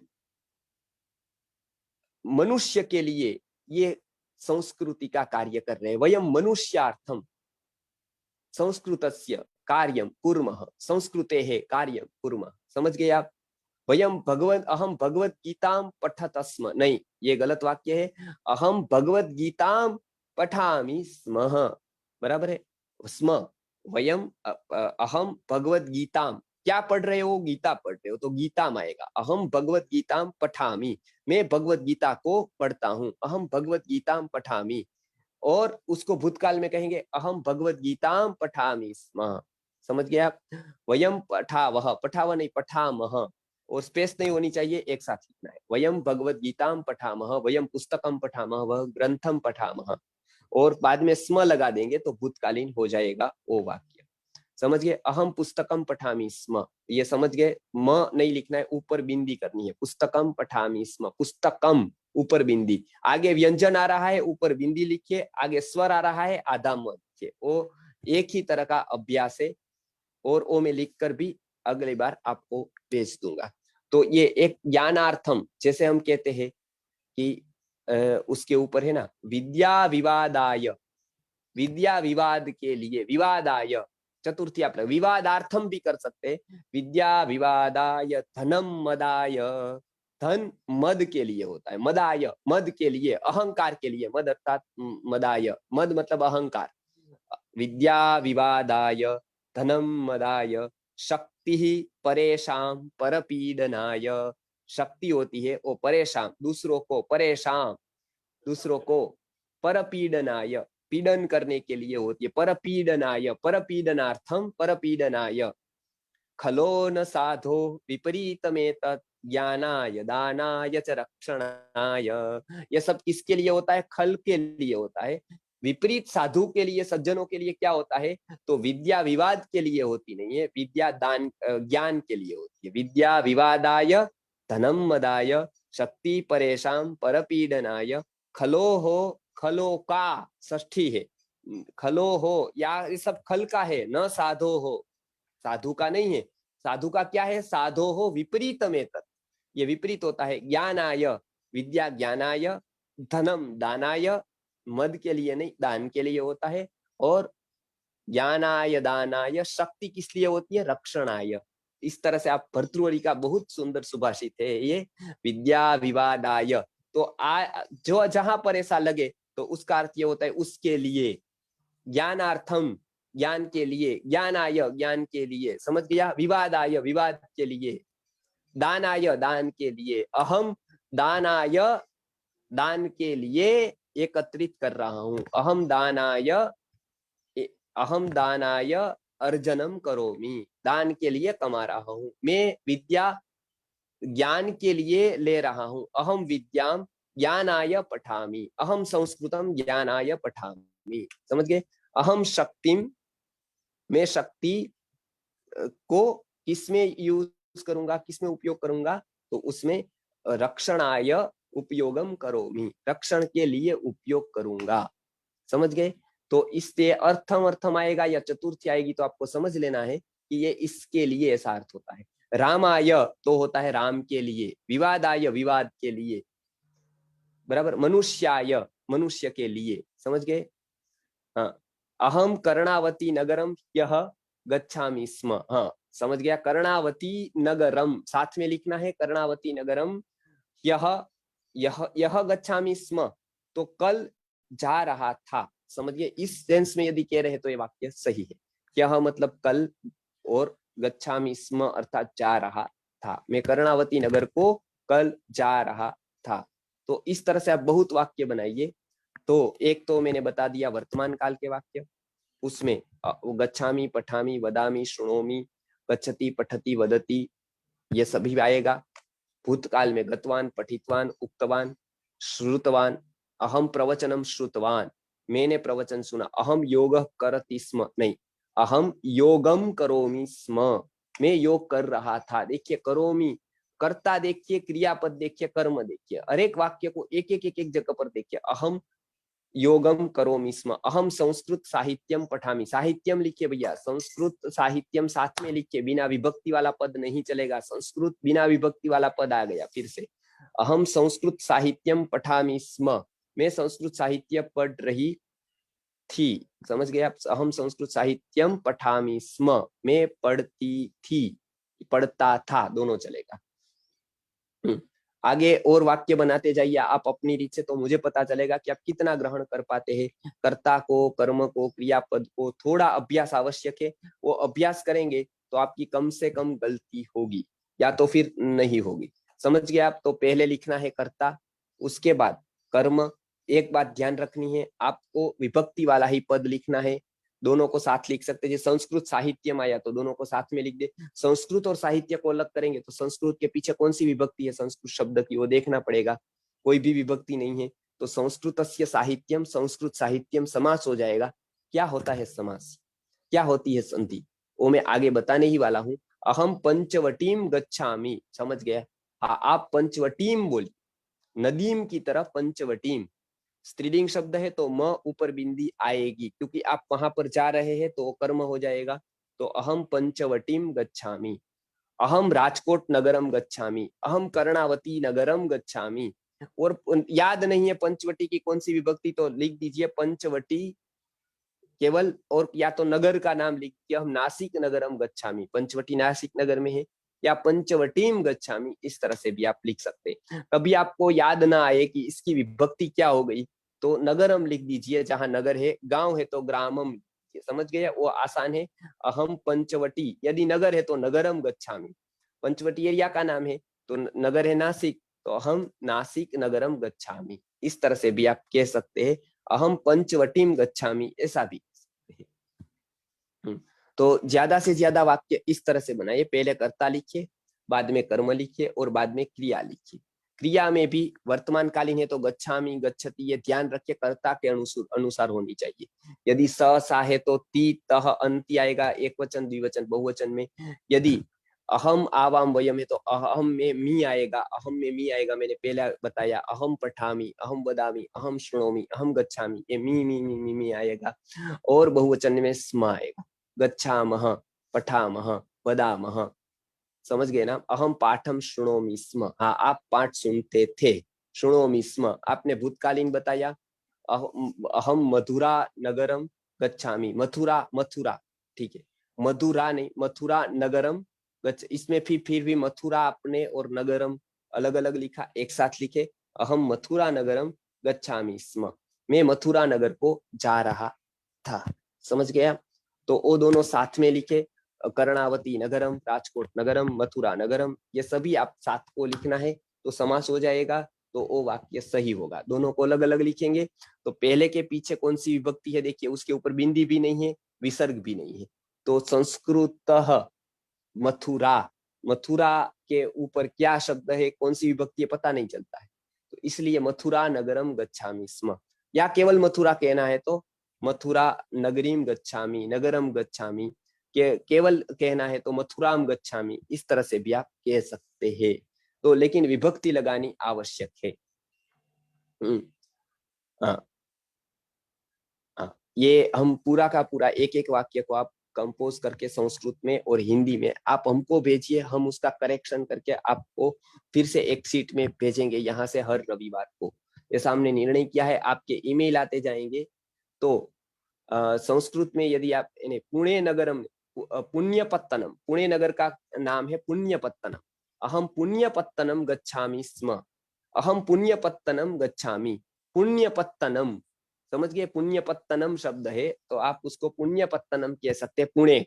मनुष्य के लिए ये संस्कृति का कार्य कर रहे हैं। वयम मनुष्यार्थम संस्कृतस्य कार्यम कुर्मः, संस्कृतेः कार्यम कुर्मः, समझ गए आप। वयम भगवत अहम भगवत गीताम पठत स्म, नहीं ये गलत वाक्य है, अहम भगवत गीताम पठामि स्म, बराबर है। स्म वयम अहम भगवत गीताम, क्या पढ़ रहे हो, गीता पढ़ रहे हो तो गीताम आएगा। अहम भगवत गीताम पठामि, मैं भगवत गीता को पढ़ता हूं, अहम भगवत गीताम पठामि। और उसको भूतकाल में कहेंगे अहम भगवत गीताम पठामि स्म, समझ गए आप। वयम पठावह, पठावह नहीं पठामह, और स्पेस नहीं होनी चाहिए, एक साथ लिखना है। वयम भगवत गीताम पठामह, वयम पुस्तकम पठामह, वह ग्रंथम पठामह, और बाद में स्म लगा देंगे तो भूतकालीन हो जाएगा वो वाक्य, समझ गए, अहम पुस्तकम पठामि स्म, ये समझ गए, म नहीं लिखना है, ऊपर बिंदी करनी है, पुस्तकम पठामि स्म, पुस्तकम ऊपर बिंदी, आगे व्यंजन आ रहा है ऊपर बिंदी लिखिए, आगे स्वर आ रहा है आधा म लिखिए, वो एक ही तरह का अभ्यास है और वो मैं लिखकर भी अगली बार आपको भेज दूंगा। तो ये एक ज्ञानार्थम, जैसे हम कहते हैं कि उसके ऊपर है ना, विद्या विवादाय, विद्या विवाद के लिए, विवादाय चतुर्थी आप विवादार्थम भी कर सकते हैं, विद्या विवादाय धनम मदाय, धन मद के लिए होता है, मदाय मद के लिए, अहंकार के लिए, मद अर्थात मदाय, मद मतलब अहंकार, विद्या विवादाय धनम मदाय शक्ति परेशान परपीडनाय, शक्ति होती है वो परेशान, दूसरों को परेशान, दूसरों को परपीडनाय पीड़न करने के लिए होती है, परपीडनाय परपीडनार्थम परपीडनाय, खलो न साधो विपरीतमेतत् ज्ञानाय दानाय च रक्षणाय, ये सब किसके लिए होता है, खल के लिए होता है, विपरीत साधु के लिए सज्जनों के लिए क्या होता है, तो विद्या विवाद के लिए होती नहीं है, विद्या दान ज्ञान के लिए होती है, विद्या विवादाय धनम मदाय शक्ति परेशान परपीडनाय, खलो हो, खलो का षष्ठी है, खलो हो या ये सब खल का है, न साधो हो, साधु का नहीं है, साधु का क्या है, साधो हो विपरीत में तत्, ये विपरीत होता है, ज्ञानाय विद्या ज्ञानाय, धनम दानाय, मद के लिए नहीं दान के लिए होता है, और ज्ञानाय दानाय शक्ति किस लिए होती है, रक्षणाय। इस तरह से आप भर्तृहरि का बहुत सुंदर सुभाषित है ये, विद्या विवादाय, तो जो जहां पर ऐसा लगे तो उसका अर्थ ये होता है उसके लिए, ज्ञानार्थम ज्ञान के लिए, ज्ञानाय ज्ञान के लिए, समझ गया, विवादाय विवाद के लिए, दानाय दान के लिए, अहम दानाय दान के लिए एकत्रित कर रहा हूं, अहम दानाय अर्जनम करोमि, दान के लिए कमा रहा हूं, मैं विद्या ज्ञान के लिए ले रहा हूं, अहम विद्याम ज्ञानाय पठामि, अहम संस्कृतम ज्ञानाय पठामि, समझ गए, अहम शक्तिम, मैं शक्ति को किसमें यूज करूंगा, किसमें उपयोग करूंगा, तो उसमें रक्षणाय उपयोगम करोमि, रक्षण के लिए उपयोग करूंगा, समझ गए। तो इससे अर्थम अर्थम आएगा या चतुर्थी आएगी तो आपको समझ लेना है कि ये इसके लिए ऐसा अर्थ होता है, रामाय तो होता है राम के लिए, विवादाय विवाद के लिए, बराबर, मनुष्याय मनुष्य के लिए, समझ गए। हाँ, अहम कर्णावती नगरम यह गच्छामि स्म, हाँ समझ गया, कर्णावती नगरम साथ में लिखना है, कर्णावती नगरम यह गच्छामि स्म, तो कल जा रहा था, समझ गए, इस सेंस में यदि कह रहे तो ये वाक्य सही है, यह मतलब कल और गच्छामि स्म अर्थात जा रहा था, मैं कर्णावती नगर को कल जा रहा था। तो इस तरह से आप बहुत वाक्य बनाइए। तो एक तो मैंने बता दिया वर्तमान काल के वाक्य, उसमें गच्छामि पठामि वदामि शृणोमि, गच्छति पठति वदति, ये सभी आएगा। भूतकाल में गतवान पठितवान उक्तवान श्रुतवान, अहम प्रवचनम श्रुतवान, मैंने प्रवचन सुना, अहम योग करति स्म, नहीं अहम योगम करोमि स्म, मैं योग कर रहा था, देखिए करोमि कर्ता देखिए, क्रियापद देखिए, कर्म देखिए, हर एक वाक्य को एक एक जगह पर देखिए, अहम योगम करोमि स्म, अहम संस्कृत साहित्यम पठामि, साहित्यम लिखिए भैया, संस्कृत साहित्यम साथ में लिखिए, बिना विभक्ति वाला पद नहीं चलेगा, संस्कृत बिना विभक्ति वाला पद आ गया, फिर से अहम संस्कृत साहित्यम पठामि स्म, मैं संस्कृत साहित्य पढ़ रही थी, समझ गए आप, अहम संस्कृत साहित्यम पठामि स्म, मैं पढ़ती थी, पढ़ता था, दोनों चलेगा। आगे और वाक्य बनाते जाइए आप अपनी रीत से, तो मुझे पता चलेगा कि आप कितना ग्रहण कर पाते हैं, कर्ता को, कर्म को, क्रियापद को, थोड़ा अभ्यास आवश्यक है, वो अभ्यास करेंगे तो आपकी कम से कम गलती होगी या तो फिर नहीं होगी, समझ गए आप। तो पहले लिखना है कर्ता, उसके बाद कर्म, एक बात ध्यान रखनी है, आपको विभक्ति वाला ही पद लिखना है, दोनों को साथ लिख सकते हैं, संस्कृत साहित्यम आया तो दोनों को साथ में लिख दे, संस्कृत और साहित्य को अलग करेंगे तो संस्कृत के पीछे कौन सी विभक्ति है संस्कृत शब्द की, वो देखना पड़ेगा, कोई भी विभक्ति नहीं है, तो संस्कृतस्य साहित्यम, संस्कृत साहित्यम समास हो जाएगा। क्या होता है समास, क्या होती है संधि, वो मैं आगे बताने ही वाला हूं। अहम पंचवटीम गच्छामि, समझ गया? हाँ, आप पंचवटीम बोलिए, नदीम की तरह पंचवटीम। स्त्रीलिंग शब्द है तो म ऊपर बिंदी आएगी, क्योंकि आप वहां पर जा रहे हैं तो कर्म हो जाएगा। तो अहम पंचवटीम गच्छामि, अहम राजकोट नगरम गच्छामि, अहम कर्णावती नगरम गच्छामि। और याद नहीं है पंचवटी की कौन सी विभक्ति, तो लिख दीजिए पंचवटी केवल, और या तो नगर का नाम लिख दिया, हम नासिक नगरम गच्छामि, पंचवटी नासिक नगर में है, या पंचवटीम गच्छामि, इस तरह से भी आप लिख सकते हैं। कभी आपको याद ना आए कि इसकी विभक्ति क्या हो गई, तो नगरम लिख दीजिए, जहां नगर है, गांव है तो ग्रामम, समझ गए? वो आसान है। अहम पंचवटी, यदि नगर है तो नगरम गच्छामि, पंचवटी एरिया का नाम है, तो नगर है नासिक, तो अहम नासिक नगरम गच्छामि, इस तरह से भी आप कह सकते हैं। अहम पंचवटीम गच्छामि, ऐसा भी। तो ज्यादा से ज्यादा वाक्य इस तरह से बनाइए, पहले कर्ता लिखिए, बाद में कर्म लिखिए, और बाद में क्रिया लिखिए। क्रिया में भी वर्तमान कालीन है तो गच्छामि गच्छति, ये ध्यान रखिए कर्ता के अनुसार होनी चाहिए। यदि स सा है तो ती तह अंति आएगा, एक वचन द्विवचन बहुवचन में। यदि अहम आवाम वयम है तो अहम में मी आएगा, अहम में मी आएगा, मैंने पहले बताया। अहम पठामी, अहम वदामी, अहम शृणोमी, अहम गच्छामि, ये मी आएगा। और बहुवचन में स्म आएगा, गच्छामः, पठामः, वदामः, समझ गए ना? अहम पाठम शृणोमि स्म, हाँ आप पाठ सुनते थे। शृणोमि स्म आपने भूतकालीन बताया। अहम मथुरा नगरम गच्छामि, मथुरा, मथुरा, ठीक है, मधुरा नहीं, मथुरा नगरम गच्छ, इसमें फिर भी मथुरा आपने और नगरम अलग अलग लिखा, एक साथ लिखे। अहम मथुरा नगरम गच्छामि स्म, मैं मथुरा नगर को जा रहा था, समझ गया? तो वो दोनों साथ में लिखे, कर्णावती नगरम, राजकोट नगरम, मथुरा नगरम, ये सभी आप साथ को लिखना है, तो समास हो जाएगा, तो वो वाक्य सही होगा। दोनों को अलग अलग लिखेंगे, तो पहले के पीछे कौन सी विभक्ति है देखिए, उसके ऊपर बिंदी भी नहीं है, विसर्ग भी नहीं है, तो संस्कृत मथुरा, मथुरा के ऊपर क्या शब्द है, कौन सी विभक्ति है, पता नहीं चलता है, तो इसलिए मथुरा नगरम गच्छामि स्म, या केवल मथुरा कहना है तो मथुरा नगरीम गच्छामि, नगरम गच्छामि, केवल कहना है तो मथुराम गच्छामि, इस तरह से भी आप कह सकते हैं। तो लेकिन विभक्ति लगानी आवश्यक है। ये हम पूरा का पूरा एक एक वाक्य को आप कंपोज करके संस्कृत में और हिंदी में आप हमको भेजिए, हम उसका करेक्शन करके आपको फिर से एक शीट में भेजेंगे यहाँ से हर रविवार को। ऐसा हमने निर्णय किया है, आपके ईमेल आते जाएंगे। तो संस्कृत में यदि आप पुणे नगरम, पुण्यपत्तनम, पुणे नगर का नाम है पुण्यपत्तनम, अहम पुण्यपत्तनम गच्छामि स्म, अहम पुण्यपत्तनम गच्छामि, पुण्यपत्तनम, समझ गए? पुण्यपत्तनम शब्द है तो आप उसको पुण्यपत्तनम कह सकते हैं। पुणे,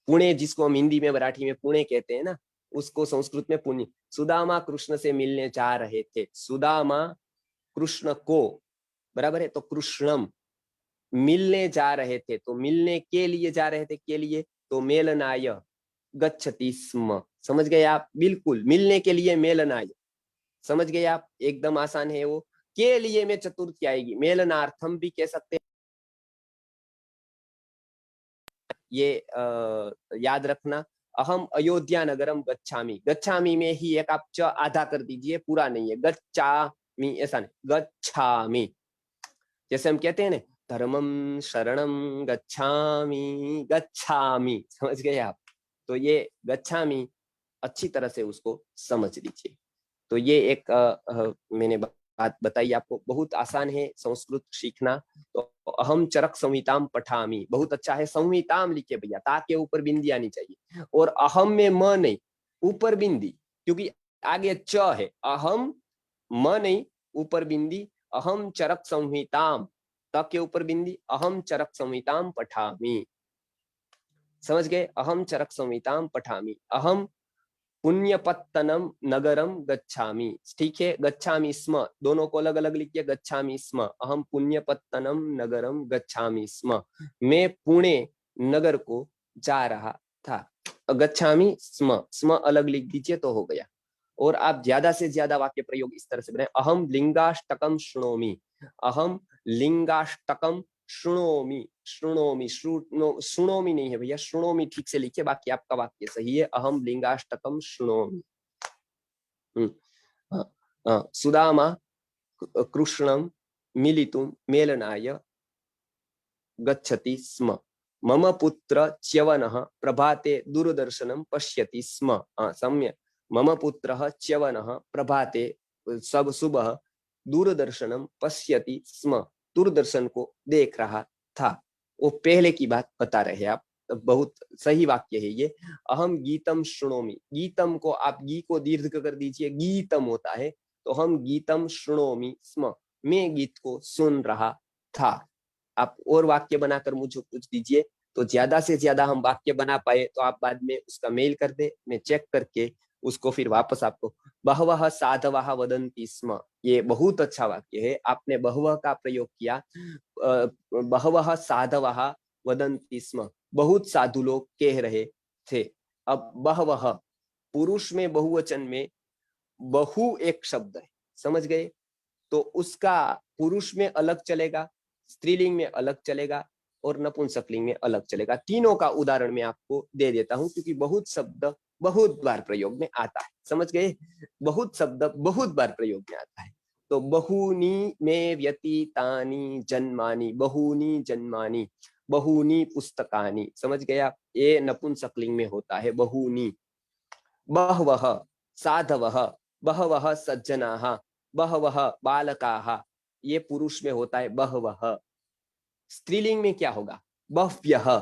पुणे जिसको हम हिंदी में मराठी में पुणे कहते हैं ना, उसको संस्कृत में पुण्य। सुदामा कृष्ण से मिलने जा रहे थे, सुदामा कृष्ण को, बराबर है, तो कृष्णम, मिलने जा रहे थे तो मिलने के लिए जा रहे थे, के लिए तो मेलनाय गच्छति स्म, समझ गए आप? बिल्कुल मिलने के लिए मेलनाय, समझ गए आप? एकदम आसान है वो। के लिए में चतुर्थी आएगी, मेलनार्थम भी कह सकते हैं, ये याद रखना। अहम अयोध्या नगरम गच्छामि, गच्छामि में ही एक आप च आधा कर दीजिए, पूरा नहीं है, गच्छामि ऐसा नहीं, गच्छामि, जैसे हम कहते हैं ना धर्मम शरणम गच्छामि, गच्छामि, समझ गए आप? तो ये गच्छामि अच्छी तरह से उसको समझ लीजिए। तो ये एक मैंने बात बताई आपको, बहुत आसान है संस्कृत सीखना। तो अहम चरक संहिताम पठामी, बहुत अच्छा है, संहिताम लिखे भैया, ताके ऊपर बिंदी आनी चाहिए, और अहम में म नहीं, ऊपर बिंदी, क्योंकि आगे च है, अहम म नहीं, ऊपर बिंदी, अहम चरक संहिताम, त के ऊपर बिंदी, अहम चरक संहिताम पठामी, समझ गए? अहम चरक संहिताम पठामी, अहम पुण्यपत्तनम नगरम गच्छामि, ठीक है, गच्छामि स्म, दोनों को अलग अलग लिखिए, गच्छामि स्म, अहम पुण्यपत्तनम नगरम गच्छामि स्म, मैं पुणे नगर को जा रहा था, गच्छामि स्म, स्म अलग लिख दीजिए तो हो गया। और आप ज्यादा से ज्यादा वाक्य प्रयोग इस तरह से बनाए, अहम लिंगाष्टकम शृणोमि, अहम लिंगाष्टकम शुणोमी, शुणोमी, शुणोमी नहीं है भैया, शुणोमी ठीक से लिखिए, बाकी आपका वाक्य सही है। अहम लिंगाष्टकम शुणोमी। सुदामा कृष्णं मिलितुं मेलनाय गच्छति स्म। मम पुत्र च्यवनः प्रभाते दूरदर्शनं पश्यति स्म। सम्यक्। मम पुत्रः च्यवनः प्रभाते सब सुबह दूरदर्शनं पश्यति स्म, दूरदर्शन को देख रहा था। वो पहले की बात बता रहे हैं आप, बहुत सही वाक्य है ये। अहम गीतम शुणोमी, गीतम को आप गी को दीर्घ कर दीजिए, गीतम होता है, तो हम गीतम शुणोमी स्म, मैं गीत को सुन रहा था। आप और वाक्य बनाकर मुझे पूछ दीजिए, तो ज्यादा से ज्यादा हम वाक्य बना पाए तो आप बाद में उसका मेल कर दे, मैं चेक करके उसको फिर वापस आपको। बहवः साधवः वदन्ति स्म, ये बहुत अच्छा वाक्य है, आपने बहवः का प्रयोग किया। बहवः साधवः वदन्ति स्म, बहुत साधु लोग कह रहे थे। अब बहवः पुरुष में बहुवचन में बहु एक शब्द है, समझ गए? तो उसका पुरुष में अलग चलेगा, स्त्रीलिंग में अलग चलेगा और नपुंसकलिंग में अलग चलेगा। तीनों का उदाहरण मैं आपको दे देता हूं, क्योंकि बहुत शब्द बहुत बार प्रयोग में आता है, समझ गए? बहुत शब्द बहुत बार प्रयोग में आता है। तो बहुनी में व्यतीतानि जन्मानि, बहुनी जन्मानि, बहुनी पुस्तकानि, समझ गए आप? ये नपुंसकलिंग में होता है बहुनी। बहवः साधवः, बहवः सज्जनाः, बहवः बालकाः, ये पुरुष में होता है बहवः। स्त्रीलिंग में क्या होगा? बह्व्यः,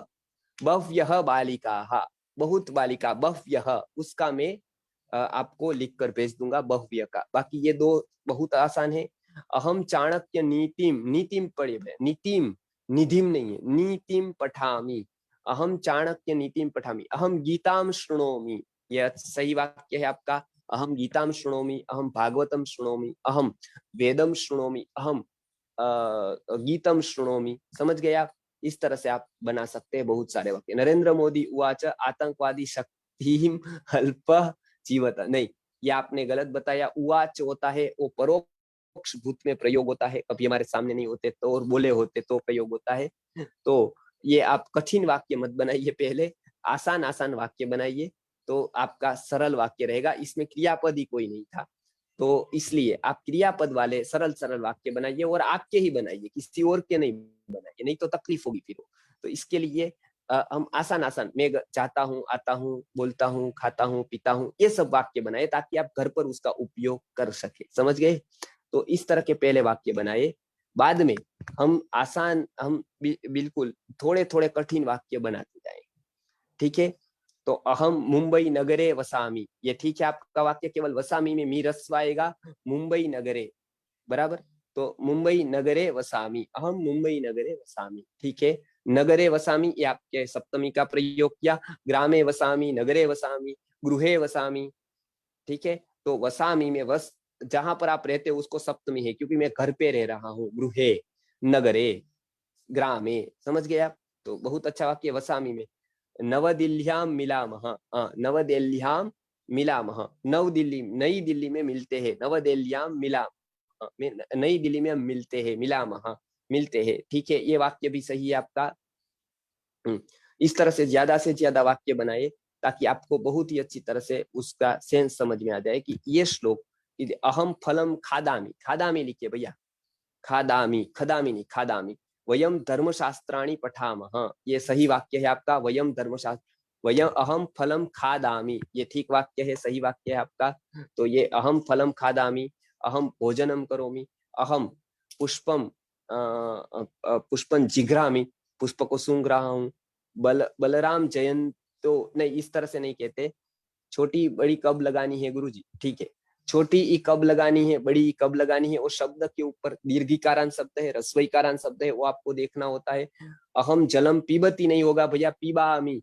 बह्व्यः बालिकाः, बहुत बालिका, बह्व्यः, उसका मैं आपको लिख कर भेज दूंगा बह्व्य का। बाकी ये दो बहुत आसान है। अहम चाणक्य नीतिम, नीतिम पढ़े, नीतिम, निधिम नहीं है, नीतिम पठामि, अहम चाणक्य नीतिम पठामि। अहम गीताम शृणोमि, यह सही वाक्य है आपका। अहम गीताम शृणोमि, अहम भागवतम शृणोमि, अहम वेदम शृणोमि, अहम गीतम शृणोमि, समझ गए आप? इस तरह से आप बना सकते हैं बहुत सारे वाक्य। नरेंद्र मोदी उवाच आतंकवादी शक्तिम अल्प जीवत, नहीं, ये आपने गलत बताया। उवाच होता है वो परोक्ष भूत में प्रयोग होता है, कभी हमारे सामने नहीं होते तो, और बोले होते तो प्रयोग होता है। तो ये आप कठिन वाक्य मत बनाइए, पहले आसान आसान वाक्य बनाइए, तो आपका सरल वाक्य रहेगा। इसमें क्रियापद ही कोई नहीं था, तो इसलिए आप क्रियापद वाले सरल सरल वाक्य बनाइए, और आपके ही बनाइए, किसी और के नहीं बनाइए, नहीं तो तकलीफ होगी फिर। तो इसके लिए हम आसान आसान, मैं जाता हूँ, आता हूँ, बोलता हूँ, खाता हूँ, पीता हूँ, ये सब वाक्य बनाए ताकि आप घर पर उसका उपयोग कर सके, समझ गए? तो इस तरह के पहले वाक्य बनाए, बाद में हम आसान, हम बिल्कुल थोड़े थोड़े कठिन वाक्य बनाते जाएंगे, ठीक है? तो अहम मुंबई नगरे वसामी, ये ठीक है आपका वाक्य, केवल वसामी में मी रस्व आएगा, मुंबई नगरे, बराबर? तो मुंबई नगरे वसामी, अहम मुंबई नगरे वसामी, ठीक है? नगरे वसामी, ये आपके सप्तमी का प्रयोग किया। ग्रामे वसामी, नगरे वसामी, गृहे वसामी, ठीक है? तो वसामी में वस, जहां पर आप रहते हो उसको सप्तमी है, क्योंकि मैं घर पे रह रहा हूँ। गृहे, नगरे, ग्रामे, समझ गए आप? तो बहुत अच्छा वाक्य। वसामी में नवदिल्ल्यां मिलामः, नवदिल्ल्यां मिलामः, नव दिल्ली, नई दिल्ली में मिलते हैं, नवदिल्ल्यां मिलामः, नई दिल्ली में हम मिलते हैं, मिलामः, मिलते हैं, ठीक है? ये वाक्य भी सही है आपका। इस तरह से ज्यादा वाक्य बनाए ताकि आपको बहुत ही अच्छी तरह से उसका सेंस समझ में आ जाए कि ये श्लोक, अहम फलम खादामी, खादामी लिखिए भैया, खादामी, खदामी नहीं, खादामी। वयम धर्मशास्त्राणि पठामः, ये सही वाक्य है आपका। वयम धर्मशास्त्र, वयम अहम फलम खादामी, ये ठीक वाक्य है, सही वाक्य है आपका। तो ये अहम फलम खादामी, अहम भोजनम करोमि, अहम पुष्पम पुष्पम जिघ्रामि, पुष्प को सूंघ रहा हूँ। बलराम जयंतो, नहीं, इस तरह से नहीं कहते। छोटी बड़ी कब लगानी है गुरुजी? ठीक है, छोटी ई कब लगानी है, बड़ी ई कब लगानी है, वो शब्द के ऊपर दीर्घिकारांत शब्द है, ह्रस्वईकारांत शब्द है, वो आपको देखना होता है। अहम जलम पीबती नहीं होगा भैया, पीबामी।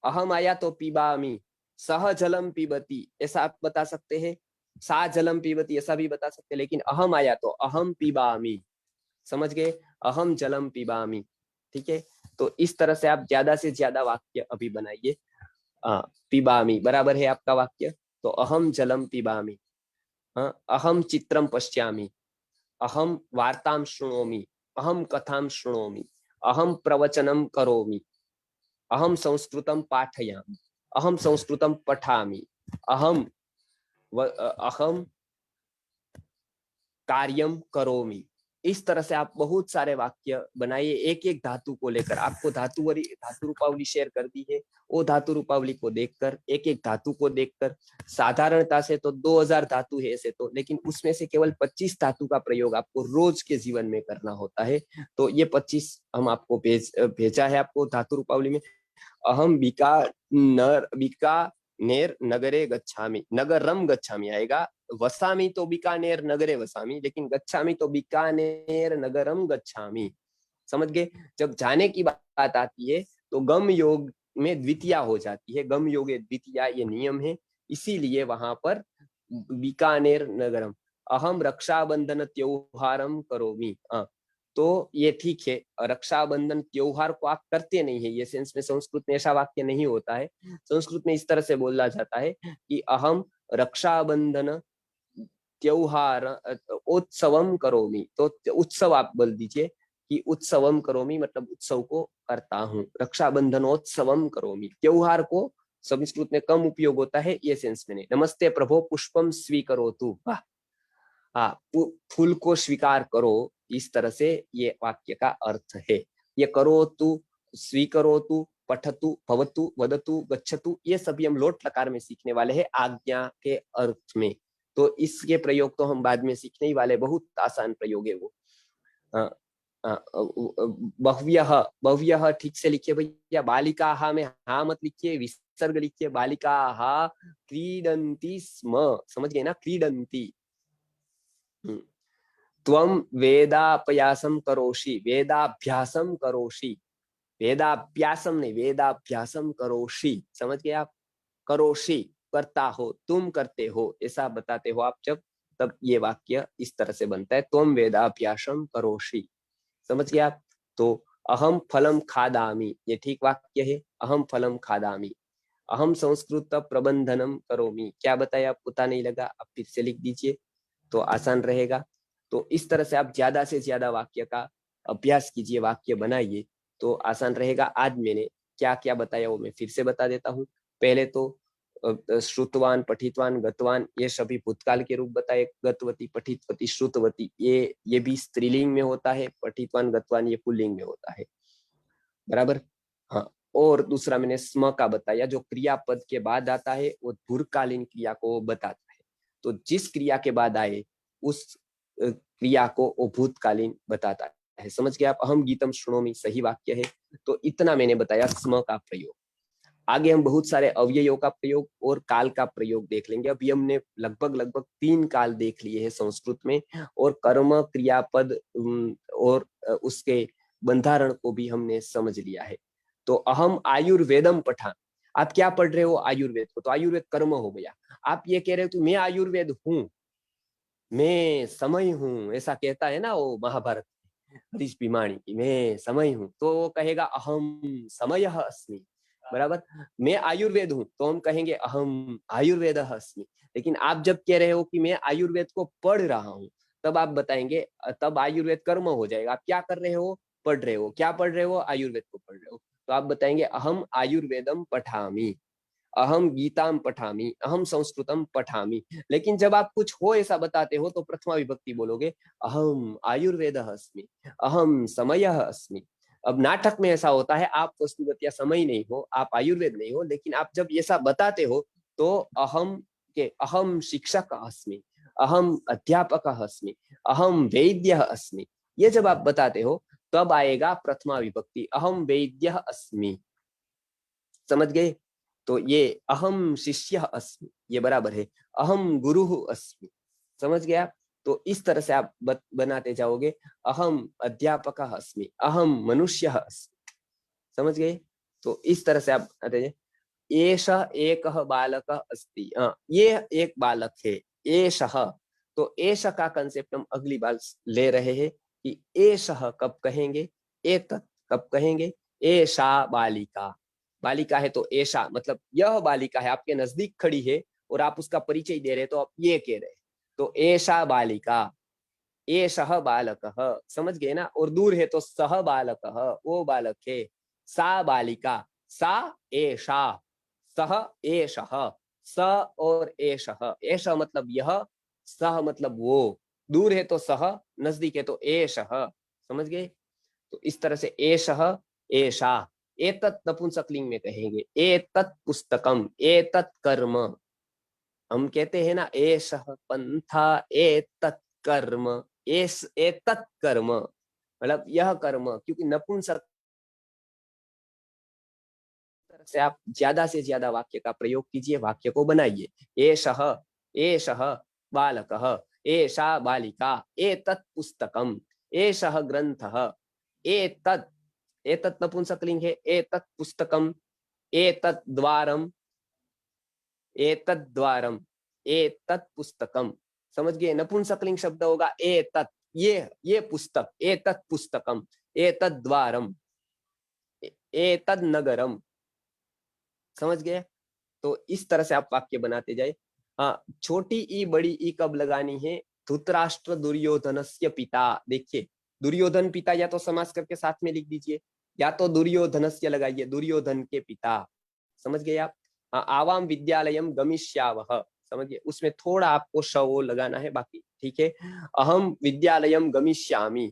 अहम आया तो पीबामी, सह जलम पीबती ऐसा आप बता सकते हैं, सा जलम पीबती ऐसा भी बता सकते हैं, लेकिन अहम आया तो अहम पीबामी, समझ गए? अहम जलम पीबामी, ठीक है? तो इस तरह से आप ज्यादा से ज्यादा वाक्य अभी बनाइए। पिबामी बराबर है आपका वाक्य। तो अहम जलम पिबामी, अहम चित्रम पश्यामि, अहम वार्ताम शृणोमि, अहम कथाम शृणोमि, अहम प्रवचनम करोमि, अहम संस्कृतम पाठयामि, अहम संस्कृतम पठामि, अहम कार्यम करोमि। इस तरह से आप बहुत सारे वाक्य बनाइए एक एक धातु को लेकर। आपको धातु रूपावली शेयर कर दी है, वो धातु रूपावली को देखकर, एक एक धातु को देखकर, साधारणता से तो 2000 धातु है ऐसे तो, लेकिन उसमें से केवल 25 धातु का प्रयोग आपको रोज के जीवन में करना होता है। तो ये 25 हम आपको भेजा है आपको धातु रूपावली में। अहम बीकानेर नगरे गच्छामि, नगरम गच्छामि आएगा, वसामी तो बीकानेर नगरे वसामी, लेकिन गच्छामी तो बीकानेर नगरम गच्छामी। समझ गए? जब जाने की बात आती है तो गम योग में द्वितीया हो जाती है, गम योगे द्वितीया, ये नियम है, इसीलिए वहां पर बीकानेर नगरम। अहम रक्षाबंधन त्योहारम करोमि, तो ये ठीक है, रक्षाबंधन त्योहार को आप करते नहीं है, ये सेंस में संस्कृत में ऐसा वाक्य नहीं होता है। संस्कृत में इस तरह से बोला जाता है कि अहम रक्षाबंधन त्योहार उत्सवम करोमि, तो उत्सव आप बोल दीजिए कि उत्सवम करोमि, मतलब उत्सव को करता हूँ। रक्षाबंधनोत्सवम करोमि, त्योहार को संस्कृत में कम उपयोग होता है, ये सेंस में नहीं। नमस्ते प्रभो पुष्पम स्वीकरोतु, वाह, हाँ, फूल को स्वीकार करो, इस तरह से ये वाक्य का अर्थ है। ये करोतु, स्वीकरोतु, पठतु, भवतु, वदतु, गच्छतु, ये सभी हम लोट लकार में सीखने वाले हैं आज्ञा के अर्थ में। तो इसके प्रयोग तो हम बाद में सीखने ही वाले, बहुत आसान प्रयोग है वो। बह्व्यः, बह्व्यः ठीक से लिखिए भैया, बालिकाः में हाँ मत लिखिए, विसर्ग लिखिए, बालिकाः क्रीडन्ति स्म, समझ गए ना, क्रीडन्ति। त्वं वेदाभ्यासम करोषि, वेदाभ्यासम करोषि, वेदाभ्यासम नहीं, वेदाभ्यासम करोषि, समझ गए आप? करोषि करता हो, तुम करते हो, ऐसा बताते हो आप जब, तब ये वाक्य इस तरह से बनता है, त्वं वेदाभ्यासम करोषि, समझ गए आप? तो अहम फलम खादामि, ये ठीक वाक्य है, अहम फलम खादामि। अहम संस्कृत प्रबंधनम करोमि, क्या बताया, आप पता नहीं लगा, आप फिर से लिख दीजिए तो आसान रहेगा। तो इस तरह से आप ज्यादा से ज्यादा वाक्य का अभ्यास कीजिए, वाक्य बनाइए तो आसान रहेगा। आज मैंने क्या क्या बताया वो मैं फिर से बता देता हूँ। पहले तो श्रुतवान, पठितवान, गतवान, ये सभी भूतकाल के रूप बताए। गतवती, पठितवती, श्रुतवती, ये भी स्त्रीलिंग में होता है, पठितवान, गतवान ये पुल्लिंग में होता है, बराबर। हाँ, और दूसरा मैंने स्म का बताया, जो क्रियापद के बाद आता है वो भूतकालीन क्रिया को बताता है। तो जिस क्रिया के बाद आए उस क्रिया को वो भूतकालीन बताता है, समझ गए आप? अहम गीतम शृणोमि सही वाक्य है। तो इतना मैंने बताया स्म का प्रयोग। आगे हम बहुत सारे अव्ययों का प्रयोग और काल का प्रयोग देख लेंगे। अभी हमने लगभग 3 काल देख लिए हैं संस्कृत में, और कर्म, क्रियापद और उसके बंधारण को भी हमने समझ लिया है। तो अहम आयुर्वेदम पठा, आप क्या पढ़ रहे हो? आयुर्वेद को। तो आयुर्वेद कर्म हो गया। आप ये कह रहे हो कि मैं आयुर्वेद हूँ, मैं समय हूँ, ऐसा कहता है ना वो महाभारत हरीश भिमाणी की, मैं समय हूँ, तो वो कहेगा अहम समयः अस्मि, बराबर। मैं आयुर्वेद हूँ तो हम कहेंगे अहम आयुर्वेदः अस्मि। लेकिन आप जब कह रहे हो कि मैं आयुर्वेद को पढ़ रहा हूँ, तब आप बताएंगे, तब आयुर्वेद कर्म हो जाएगा। आप क्या कर रहे हो? पढ़ रहे हो। क्या पढ़ रहे हो? आयुर्वेद को पढ़ रहे हो। तो आप बताएंगे अहम आयुर्वेदम पठामि, अहम गीताम पठामि, अहम संस्कृतम पठामि। लेकिन जब आप कुछ हो ऐसा बताते हो तो प्रथमा विभक्ति बोलोगे, अहम आयुर्वेदः अस्मि, अहम समयः अस्मि। अब नाटक में ऐसा होता है, आप वस्तुगत समय नहीं हो, आप आयुर्वेद नहीं हो, लेकिन आप जब ऐसा बताते हो तो अहम शिक्षक अस्मि, अहम अध्यापक अस्मि, अहम वैद्य अस्मि, ये जब आप बताते हो तब आएगा प्रथमा विभक्ति, अहम वैद्य अस्मि, समझ गए? तो ये अहम शिष्य अस्मि, ये बराबर है अहम गुरु अस्मि, समझ गया? तो इस तरह से आप बनाते जाओगे, अहम अध्यापक अस्मि, अहम मनुष्य अस्मि, समझ गए? तो इस तरह से आप आते जाए। एषः एकः बालक अस्ति, ये एक बालक है, एषः। तो एषः का कंसेप्ट हम अगली बार ले रहे हैं कि एषः कब कहेंगे, एतत् कब कहेंगे, एषा बालिका, बालिका है तो ऐसा, मतलब यह बालिका है, आपके नजदीक खड़ी है और आप उसका परिचय दे रहे हैं तो आप ये कह रहे हैं, तो ऐसा बालिका, एषः बालकः, समझ गए ना। और दूर है तो सह बालकः, वो बालक है। सा बालिका, सा एषा, सह एषः, स और एषः। एषः मतलब यह, सह मतलब वो। दूर है तो सह, नजदीक है तो एषः, समझ गए। तो इस तरह से एषः, एषा। एतत् नपुंसकलिंग में कहेंगे एतत् पुस्तकम, एतत् कर्म। हम कहते हैं ना एषः पंथा, एतत् कर्म, एतत् कर्म, मतलब यह कर्म। क्योंकि नपुंसक से आप ज्यादा से ज्यादा वाक्य का प्रयोग कीजिए, वाक्य को बनाइए। एषः, एषः बालकः, एषा बालिका, एतत् पुस्तकम, एषः ग्रंथः, एतत्, एतत् नपुंसकलिंग है, एतत् पुस्तकम, एतत् द्वारम, एतत् द्वारम, एतत् पुस्तकम, समझ गए। नपुंसकलिंग शब्द होगा एतत्, ये पुस्तक, एतत् पुस्तकम, एतत् द्वारम, एतत् नगरम, समझ गए। तो इस तरह से आप वाक्य बनाते जाए। हाँ, छोटी ई बड़ी ई कब लगानी है? धृतराष्ट्र दुर्योधनस्य पिता। देखिए, दुर्योधन पिता या तो समास करके साथ में लिख दीजिए, या तो दुर्योधनस्य लगाइए, दुर्योधन के पिता, समझ गए आप। हाँ, आवाम विद्यालयम गमिष्यावह, समझिए, उसमें थोड़ा आपको शव लगाना है, बाकी ठीक है। अहम विद्यालयम गमिष्यामि,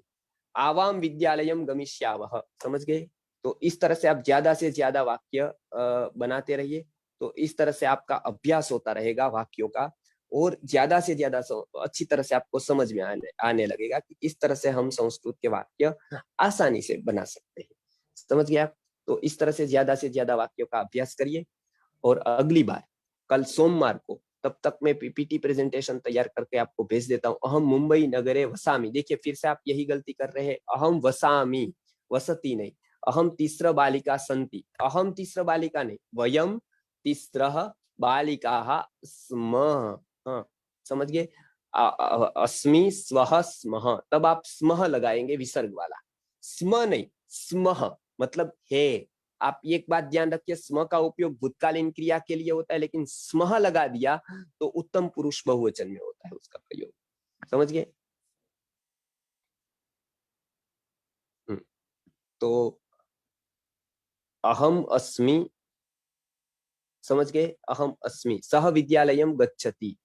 आवाम विद्यालयम गमिष्यावह, समझ गए। तो इस तरह से आप ज्यादा से ज्यादा वाक्य बनाते रहिए। तो इस तरह से आपका अभ्यास होता रहेगा वाक्यों का, और ज्यादा से ज्यादा अच्छी तरह से आपको समझ में आने लगेगा कि इस तरह से हम संस्कृत के वाक्य आसानी से बना सकते हैं, समझ गए आप। तो इस तरह से ज्यादा वाक्यों का अभ्यास करिए। और अगली बार कल सोमवार को, तब तक मैं पीपीटी प्रेजेंटेशन तैयार करके आपको भेज देता हूँ। अहम मुंबई नगरे वसामी, देखिए फिर से आप यही गलती कर रहे हैं, अहम वसामी, वसती नहीं। अहम तीसरा बालिका संति, अहम तीसरा बालिका नहीं, वयम तीसरः बालिकाः स्मः। हाँ, समझ गए। अस्मि स्वः स्मः, तब आप स्मः लगाएंगे विसर्ग वाला, स्म नहीं, स्मः मतलब है। आप एक बात ध्यान रखिए, स्म का उपयोग भूतकालीन क्रिया के लिए होता है, लेकिन स्मः लगा दिया तो उत्तम पुरुष बहुवचन में होता है उसका प्रयोग, समझ गए। तो अहम अस्मि, समझ गए, अहम अस्मि, सह विद्यालयम गच्छति,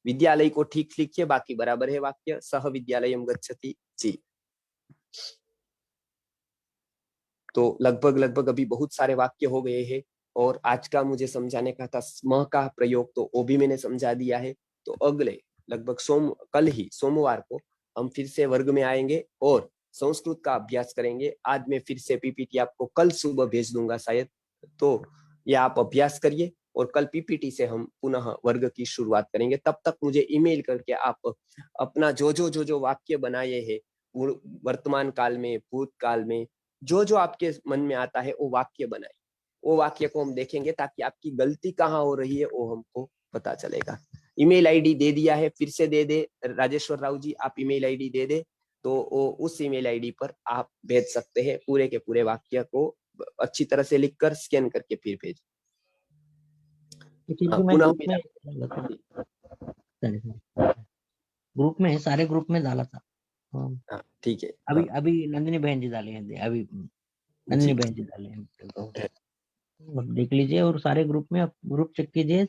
विद्यालय को ठीक लिखिए, बाकी बराबर है वाक्य, सह विद्यालयम गच्छति जी। तो लगभग अभी बहुत सारे वाक्य हो गए हैं, और आज का मुझे समझाने का था स्म का प्रयोग, तो वो भी मैंने समझा दिया है। तो अगले लगभग कल ही सोमवार को हम फिर से वर्ग में आएंगे और संस्कृत का अभ्यास करेंगे। आज मैं फिर से पीपीटी आपको कल सुबह भेज दूंगा शायद, तो ये आप अभ्यास करिए, और कल पीपीटी से हम पुनः वर्ग की शुरुआत करेंगे। तब तक मुझे ईमेल करके आप अपना जो वाक्य बनाए हैं वर्तमान काल में, भूतकाल में, जो आपके मन में आता है वो वाक्य बनाइए। वो वाक्य को हम देखेंगे ताकि आपकी गलती कहाँ हो रही है वो हमको पता चलेगा। ईमेल आईडी दे दिया है, फिर से दे दे राजेश्वर राव जी, आप ईमेल आईडी दे दे, तो वो उस ईमेल आईडी पर आप भेज सकते हैं पूरे के पूरे वाक्य को अच्छी तरह से लिखकर स्कैन करके फिर भेज। हाँ, मैं पुनः ग्रुप में ग्रुप में है, सारे ग्रुप में डाला था। हाँ ठीक है। अभी नंदिनी बहन जी डाले हैं, अभी नंदिनी बहन जी डाले हैं, तो देख लीजिए। और सारे ग्रुप में आप ग्रुप चेक कीजिए,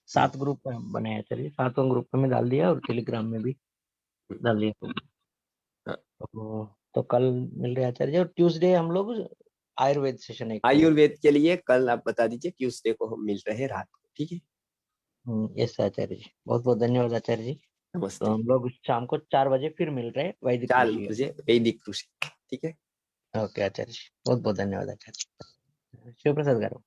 7 ग्रुप बने हैं, चलिए 7 ग्रुप में डाल दिया, और टेलीग्राम में भी डाल दिया। तो कल मिल रहे आचार्य जी, और ट्यूसडे हम लोग आयुर्वेद सेशन है। आयुर्वेद के लिए कल आप बता दीजिए, ट्यूसडे को हम मिल रहे हैं रात को, ठीक है। यस आचार्य जी, बहुत बहुत धन्यवाद आचार्य जी। नमस्ते। तो हम लोग शाम को 4 बजे फिर मिल रहे हैं वैदिक 4 कृषि। बजे वैदिक कृषि, ठीक है। ओके आचार्य जी, बहुत बहुत धन्यवाद आचार्य। शिव प्रसाद गारू।